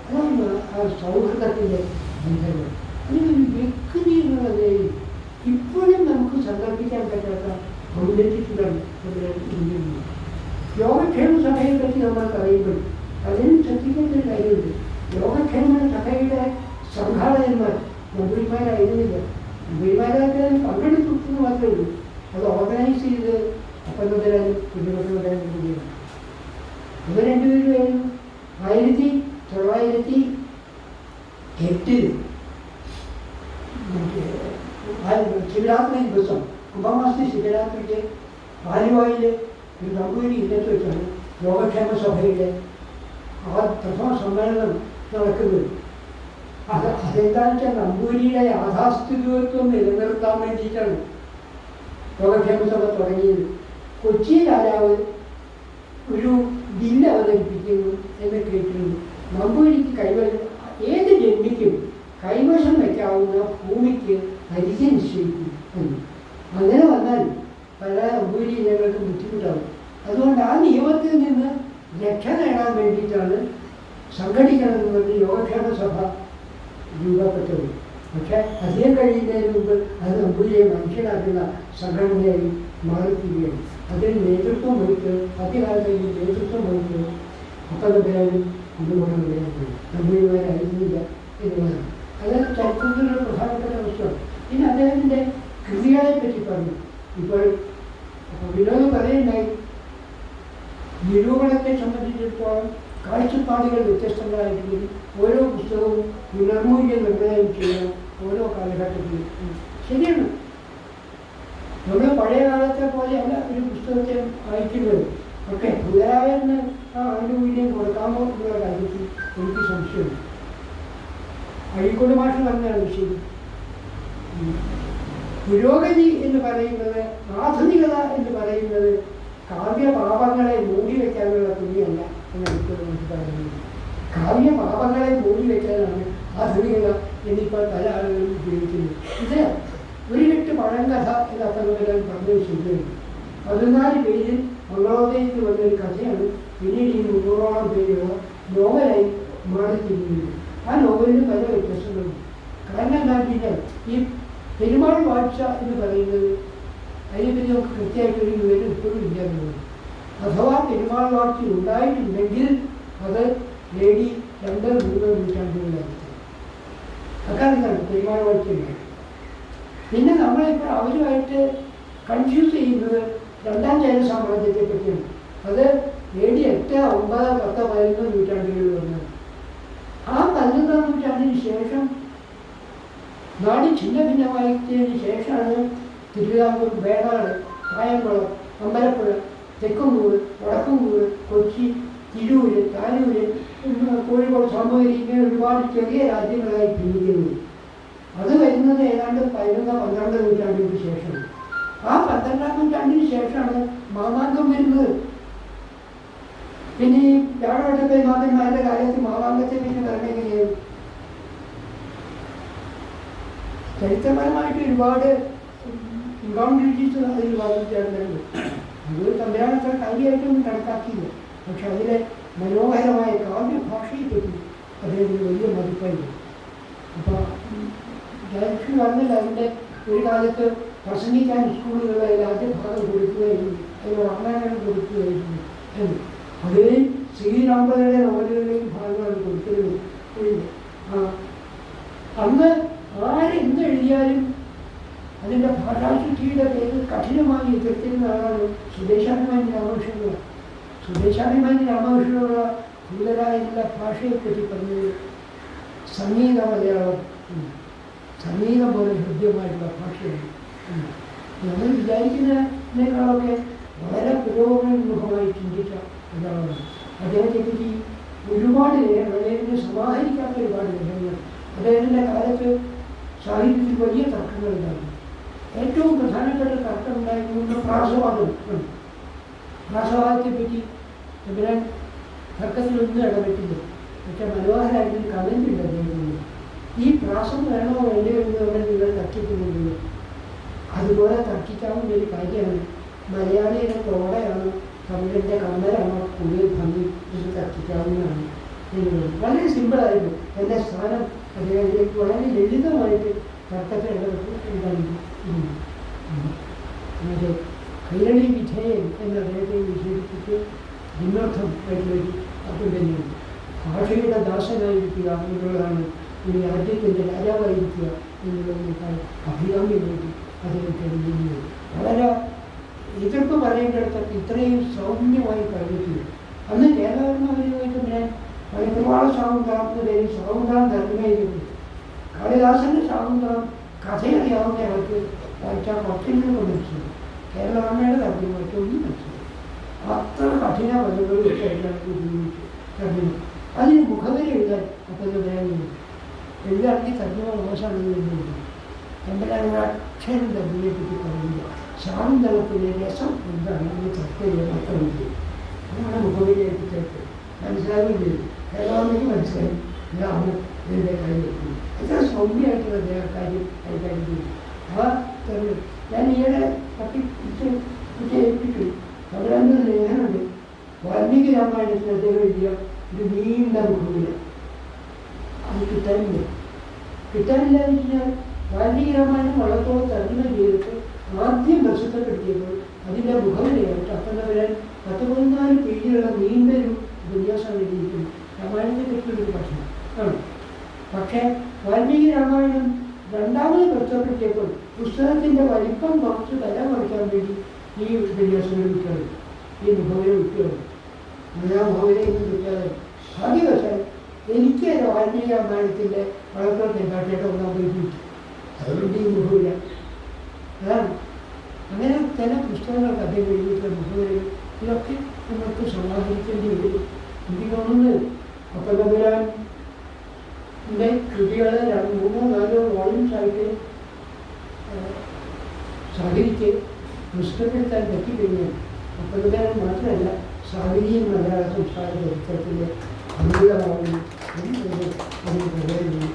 അതാണ് ആ സൗഹൃദത്തിൻ്റെ ബന്ധങ്ങൾ. അതിനൊരു വ്യക്തി എന്നുള്ളത് ഇപ്പോഴും നമുക്ക് സങ്കല്പിക്കാൻ പറ്റാത്ത ഔദ്യോഗികമാണ് നമ്മുടെ ഇന്ത്യയിൽ. യോഗക്ഷേമ സഭയെ പറ്റി നമ്മൾ പറയുമ്പോൾ അതിനും ശ്രദ്ധിക്കേണ്ട ഒരു കാര്യമുണ്ട്. യോഗക്ഷേമ സഭയുടെ സംഘാടകന്മാർ മന്ത്രിമാരായിരുന്നില്ല. മന്ത്രിമാരായിട്ട് പങ്കെടുത്തു എന്ന് മാത്രമേ ഉള്ളൂ. അത് ഓർഗനൈസ് ചെയ്ത് അപ്പന്തരാനും കുഞ്ഞുമക്കളാനും കൂടിയാണ്. ഇവർ രണ്ടുപേരുമായിരുന്നു. 1908 ശിവരാത്രി ദിവസം കുംഭമാസത്തെ ശിവരാത്രിക്ക് ആലുവയിൽ ഒരു നമ്പൂതിരി ഇല്ലത്ത് വെച്ചാണ് യോഗക്ഷേമ സഭയുടെ പ്രഥമ സമ്മേളനം നടക്കുന്നത്. അതെന്താണെന്ന് വെച്ചാൽ നമ്പൂതിരിയുടെ യാഥാസ്ഥിതികത്വം നിലനിർത്താൻ വേണ്ടിയിട്ടാണ് യോഗക്ഷേമ സഭ തുടങ്ങിയത്. കൊച്ചി രാജാവ് ഒരു ബില്ല് അവതരിപ്പിക്കുന്നു എന്ന് കേട്ടിരുന്നു. നമ്പൂതിരിക്ക് ഏത് ജന്മിക്കും കൈവശം വയ്ക്കാവുന്ന ഭൂമിക്ക് പരിധി നിശ്ചയിക്കും എന്ന്. അങ്ങനെ വന്നാൽ പല നമ്പൂതിരി ഇനങ്ങൾക്ക് ബുദ്ധിമുട്ടാകും. അതുകൊണ്ട് ആ നിയമത്തിൽ നിന്ന് രക്ഷ നേടാൻ വേണ്ടിയിട്ടാണ് സംഘടിക്കണം എന്ന് പറഞ്ഞ് യോഗക്ഷേമ സഭ രൂപപ്പെട്ടത്. പക്ഷേ അധികം കഴിയുന്നതിന് മുമ്പ് അത് നമ്പൂതിരിയെ മനുഷ്യനാക്കുന്ന സംഘടനയായി മാറിയിരിക്കുകയാണ്. അതിന് നേതൃത്വം വഹിച്ച് ആദ്യകാലത്തേക്ക് നേതൃത്വം വഹിച്ച് അപ്പന്തരാനും കുടുംബങ്ങളായിരുന്നു. നമ്പൂതിരിമാരായിരുന്നില്ല എന്നുള്ളതാണ്. അത് ചരിത്രത്തിലൊരു പ്രധാനപ്പെട്ട പ്രശ്നമാണ്. പിന്നെ അദ്ദേഹത്തിൻ്റെ കൃതികളെ പറ്റി പറഞ്ഞു. ഇപ്പോൾ വിനോദം പറയുണ്ടായി, നിരൂപണത്തെ സംബന്ധിച്ചിടത്തോളം കാഴ്ചപ്പാടുകൾ വ്യത്യസ്തങ്ങളായിരിക്കും. ഓരോ പുസ്തകവും പുനർമൂല്യ നിർണ്ണയം ചെയ്യണം ഓരോ കാലഘട്ടത്തിലും. ശരിയാണ്, നമ്മൾ പഴയ കാലത്തെ പോലെയല്ല ഒരു പുസ്തകത്തെ വായിക്കുന്നത്. ഒക്കെ പുനരായതിന് ആ ആനുകൂല്യം കൊടുക്കാമോ എന്നുള്ള കാര്യത്തിൽ എനിക്ക് സംശയമുണ്ട്. അഴീക്കോട് മാഷ് പറഞ്ഞാണ് ശരി. പുരോഗതി എന്ന് പറയുന്നത്, ആധുനികത എന്ന് പറയുന്നത് കാവ്യപാപങ്ങളെ മൂടി വയ്ക്കാനുള്ള തുണിയല്ല എന്ന് അഴീക്കോട് മാഷ് പറയുന്നത്. കാവ്യപാപങ്ങളെ മൂടി വയ്ക്കാനാണ് ആധുനികത എന്നിപ്പോൾ പല ആളുകളും ഉപയോഗിക്കുന്നത്. ഇത് ഒരു കെട്ട് പഴങ്കഥ എന്ന് അത്തരമെല്ലാം പറഞ്ഞു ശരിയാണ്. 14 പേജിൽ മംഗളോദയത്തിൽ വന്നൊരു കഥയാണ് പിന്നീട് ഈ 300ഓളം പേരുള്ള നോവലായി മാറിത്തിരിക്കുന്നത്. ആ നോവലിന് പല വ്യത്യാസങ്ങളുണ്ട്. കാരണം എന്താണെന്ന് വെച്ചാൽ ഈ പെരുമാൾ വാഴ്ച എന്ന് പറയുന്നത് അതിനെപ്പറ്റി നമുക്ക് കൃത്യമായിട്ടൊരു വിവരം ഇപ്പോഴും ഇല്ല എന്നുള്ളത്. അഥവാ പെരുമാൾ വാഴ്ച ഉണ്ടായിട്ടുണ്ടെങ്കിൽ അത് AD 2-3 നൂറ്റാണ്ടുകളായിരിക്കും. അക്കാലത്താണ് പെരുമാൾ വാഴ്ച ഉണ്ടായത്. പിന്നെ നമ്മളിപ്പോൾ അവരുമായിട്ട് കൺഫ്യൂസ് ചെയ്യുന്നത് 2ാം ചൈന സാമ്രാജ്യത്തെ പറ്റിയാണ്. അത് AD 8, 9, 10, 11 നൂറ്റാണ്ടുകളിൽ വന്നത്. ആ 11ാം നൂറ്റാണ്ടിന് ശേഷം നാട് ഛിന്ന ഭിന്നമായതിന് ശേഷമാണ് തിരുവിതാംകൂർ, വേണാട്, കായംകുളം, അമ്പലപ്പുഴ, തെക്കുംകൂട്, വടക്കുംകൂട്, കൊച്ചി, തിരൂര്, താനൂര്, കോഴിക്കോട്, സാമൂതിരി ഇങ്ങനെ ഒരുപാട് ചെറിയ രാജ്യങ്ങളായി ഭിന്നിക്കുന്നത്. അത് വരുന്നത് ഏതാണ്ട് 11-12 നൂറ്റാണ്ടിന് ശേഷമാണ്. ആ 12ാം നൂറ്റാണ്ടിന് ശേഷമാണ് മാമാങ്കം വരുന്നത്. പിന്നെ ഈ വ്യാഴവട്ടത്തെ മാതന്മാരുടെ കാലത്ത് മാമാങ്കത്തെ പറ്റി പറഞ്ഞെങ്ങനെയാണ്? ചരിത്രപരമായിട്ട് ഒരുപാട് ഇൻകോൺട്രിബ്യൂട്ടീസ് അതിൽ വളർത്തിയാറുണ്ട്. അത് തമ്പുരാനത്ര കാര്യമായിട്ടൊന്നും കണക്കാക്കിയില്ല. പക്ഷെ അതിലെ മനോഹരമായ കാവ്യഭാഷയെപ്പറ്റി അദ്ദേഹത്തിന് വലിയ മതിപ്പായിരുന്നു. അപ്പോൾ ജയലക്ഷ്മി പറഞ്ഞില്ല, അതിൻ്റെ ഒരു കാലത്ത് പ്രസംഗിക്കാൻ സ്കൂളുകളിൽ ആദ്യ ഭാഗം കൊടുക്കുകയായിരുന്നു, അതിന് വർണ്ണനകൾ കൊടുക്കുകയായിരുന്നു എന്ന്. അതേ ശ്രീരാമയുടെ നോവലുകളിലേക്ക് ഭാഗമാണ് കൊടുക്കുന്നത്. അന്ന് ആരെന്ത് എഴുതിയാലും അതിൻ്റെ ഭാഷാശുദ്ധിയുടെ പേരിൽ കഠിനമായി എതിർത്തിരുന്ന ആളാണ് സുദേശാഭിമാനി രാമകൃഷ്ണപിള്ള. സുദേശാഭിമാനി രാമകൃഷ്ണപിള്ള കൂടുതലായിട്ടുള്ള ഭാഷയെപ്പറ്റി പറഞ്ഞത് സംഗീത മലയാളം, സംഗീതം പോലെ ഹൃദ്യമായിട്ടുള്ള ഭാഷയാണ്. നമ്മൾ വിചാരിക്കുന്നതിനേക്കാളൊക്കെ വളരെ പുരോഗമനോന്മുഖമായി ചിന്തിച്ച ഒരാളാണ്. അദ്ദേഹത്തെപ്പറ്റി ഒരുപാട് അദ്ദേഹത്തിന് സമാഹരിക്കാത്ത ഒരുപാട് ലേഖനങ്ങൾ. അദ്ദേഹത്തിൻ്റെ കാലത്ത് സാഹിത്യത്തിൽ വലിയ തർക്കങ്ങളുണ്ടായിരുന്നു. ഏറ്റവും പ്രധാനപ്പെട്ട തർക്കം ഉണ്ടായിരുന്നത് പ്രാസവാദം. പ്രാസവാദത്തെപ്പറ്റി ഞാൻ തർക്കത്തിലൊന്നും ഇടപെട്ടില്ല. പക്ഷെ മനോഹരമായിട്ടൊരു കമൻ്റുണ്ട് അദ്ദേഹത്തിന്. ഈ പ്രാസം വേണോ വേണ്ടയോ എന്ന് അവിടെ നിങ്ങൾ തർക്കിക്കുന്നുണ്ട്. അതുപോലെ തർക്കിക്കാവുന്ന ഒരു കാര്യമാണ് മലയാളിയുടെ തോടെയാണോ തമിഴിൻ്റെ കമ്മലാണോ കൂടുതൽ ഭംഗി എന്ന് തർക്കിക്കാവുന്നതാണ്. വളരെ സിമ്പിളായിരുന്നു. എൻ്റെ സ്ഥാനം അദ്ദേഹത്തിലേക്ക് വളരെ ലളിതമായിട്ട് തർക്കത്തിൽ ഇടപെട്ട് ഉണ്ടായിരുന്നു. മറ്റേ കൈരളി വിധേയൻ എന്ന് അദ്ദേഹത്തെ വിശേഷിപ്പിച്ച് ഭിന്നർത്ഥം ആയിട്ടുള്ളൊരു അർത്ഥം തന്നെയാണ്. ഭാഷയുടെ ദാസനായിരിക്കുക എന്നുള്ളതാണ് ഈ രാജ്യത്തിൻ്റെ രാജാവായിരിക്കുക എന്നുള്ളതിനേക്കാൾ അഭികാമ്യമായിട്ട് അദ്ദേഹത്തെ ചെയ്യുന്നത്. വളരെ എതിർപ്പ് പറയേണ്ടിടത്തൊക്കെ ഇത്രയും സൗമ്യമായി പറഞ്ഞിട്ടില്ല. അന്ന് കേരളവർമ്മവരുമായിട്ട് ഞാൻ ഒരുപാട് ശാകുന്തളം എന്ന പേരിൽ ശാകുന്തളം ധർമ്മയിലുണ്ട്. കാളിദാസൻ്റെ ശാകുന്തളം കഥയറിയാവുന്ന ആൾക്ക് വായിച്ചാൽ പത്തിനും മനസ്സിലാവും. കേരളവർമ്മയുടെ തർജ്ജമയ്ക്ക് ഒന്നും മനസ്സിലാവും. അത്ര കഠിന പദങ്ങളൊക്കെ എല്ലാവർക്കും ഉപയോഗിച്ച് തർജ്ജമ. അതിന് മുഖവരി എഴുതാൻ അപ്പം പറയാനുണ്ട്. എഴുതാണെങ്കിൽ തർജ്ജമ മോശമാണെന്ന് വരുന്നുണ്ട്. തമ്പുരാനോട് അക്ഷരം തർജ്ജമയെ പറ്റി പറയുക. ശാകുന്തളത്തിലെ രസം എന്താണെന്ന് തർക്കമില്ല. അങ്ങനെ മുഖവരിയായിട്ട് ചേർത്ത് മനസ്സിലാവുകയും കേരളവർമ്മയ്ക്ക് മനസ്സിലായി ഇതാണ് ഇതിൻ്റെ കാര്യം വെക്കുന്നത്. എത്ര സൗമ്യമായിട്ടുള്ള കാര്യം കൈകാര്യം ചെയ്തു. ആ തെരഞ്ഞെടുപ്പ് ഞാൻ ഈയിടെ ഏൽപ്പിച്ചു. തമ്പുരാൻ്റെ ലേഖനമുണ്ട്. വാൽമീകി രാമായണത്തിന് അദ്ദേഹം എഴുതിയ ഒരു നീണ്ട മുഖവില. അത് കിട്ടാനില്ല. കിട്ടാനില്ല എന്ന് വെച്ചാൽ വാൽമീകി രാമായണം വള്ളത്തോളം തർജ്ജമ ചെയ്തിട്ട് ആദ്യം പ്രസിദ്ധപ്പെടുത്തിയപ്പോൾ അതിൻ്റെ മുഖവിലയായിട്ട് അപ്പം വരാൻ 14 പേജിലുള്ള നീണ്ടൊരു ഉപന്യാസമാണ് എഴുതിയിരിക്കുന്നത്. രാമായണത്തെ പറ്റിയൊരു പ്രശ്നം ആണ്. പക്ഷേ വാൽമീകി രാമായണം രണ്ടാമത് പ്രസിദ്ധപ്പെടുത്തിയപ്പോൾ പുസ്തകത്തിൻ്റെ വലിപ്പം കുറച്ച് വില കുറയ്ക്കാൻ വേണ്ടി ഈ ഉപന്യാസങ്ങൾ വിൽക്കുന്നത്, ഈ മുഖവില വിൽക്കുകയാണ്. ആ മുഖവിലയൊന്നും കിട്ടാതെ ഭാഗ്യവശാൽ എനിക്ക് വാൽമീകി രാമായണത്തിൻ്റെ വളർത്തൽ തെറ്റാട്ടേട്ടം ഒന്നാൻ പോയിട്ട് അതുകൊണ്ട് ഈ മുഖവില അതാണ്. അങ്ങനെ ചില പുസ്തകങ്ങൾക്ക് അദ്ദേഹം എഴുതിയിട്ടുള്ള മുഖവിലകൾ ഇതൊക്കെ നമുക്ക് സമാഹരിക്കേണ്ടി വരും. എനിക്ക് തോന്നുന്നത് അപ്പം തമ്പുരാൻ എൻ്റെ കൃതികളെ 3-4 വോളിയൂംസ് ആയിട്ട് സഹകരിച്ച് പുസ്തകപ്പെടുത്താൻ പറ്റിക്കഴിഞ്ഞാൽ അപ്രകാരം മാത്രമല്ല സാഹിത്യം മലയാള സംസ്കാര ചരിത്രത്തിൻ്റെ അനുകൂലമാവുന്നു അത് പ്രകടനം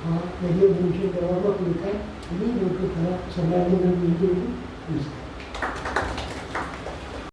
ആ വലിയ മനുഷ്യൻ്റെ ഓർമ്മ കൊടുക്കാൻ ഇനി നമുക്ക് പല സമ്മേളനങ്ങൾ വീണ്ടും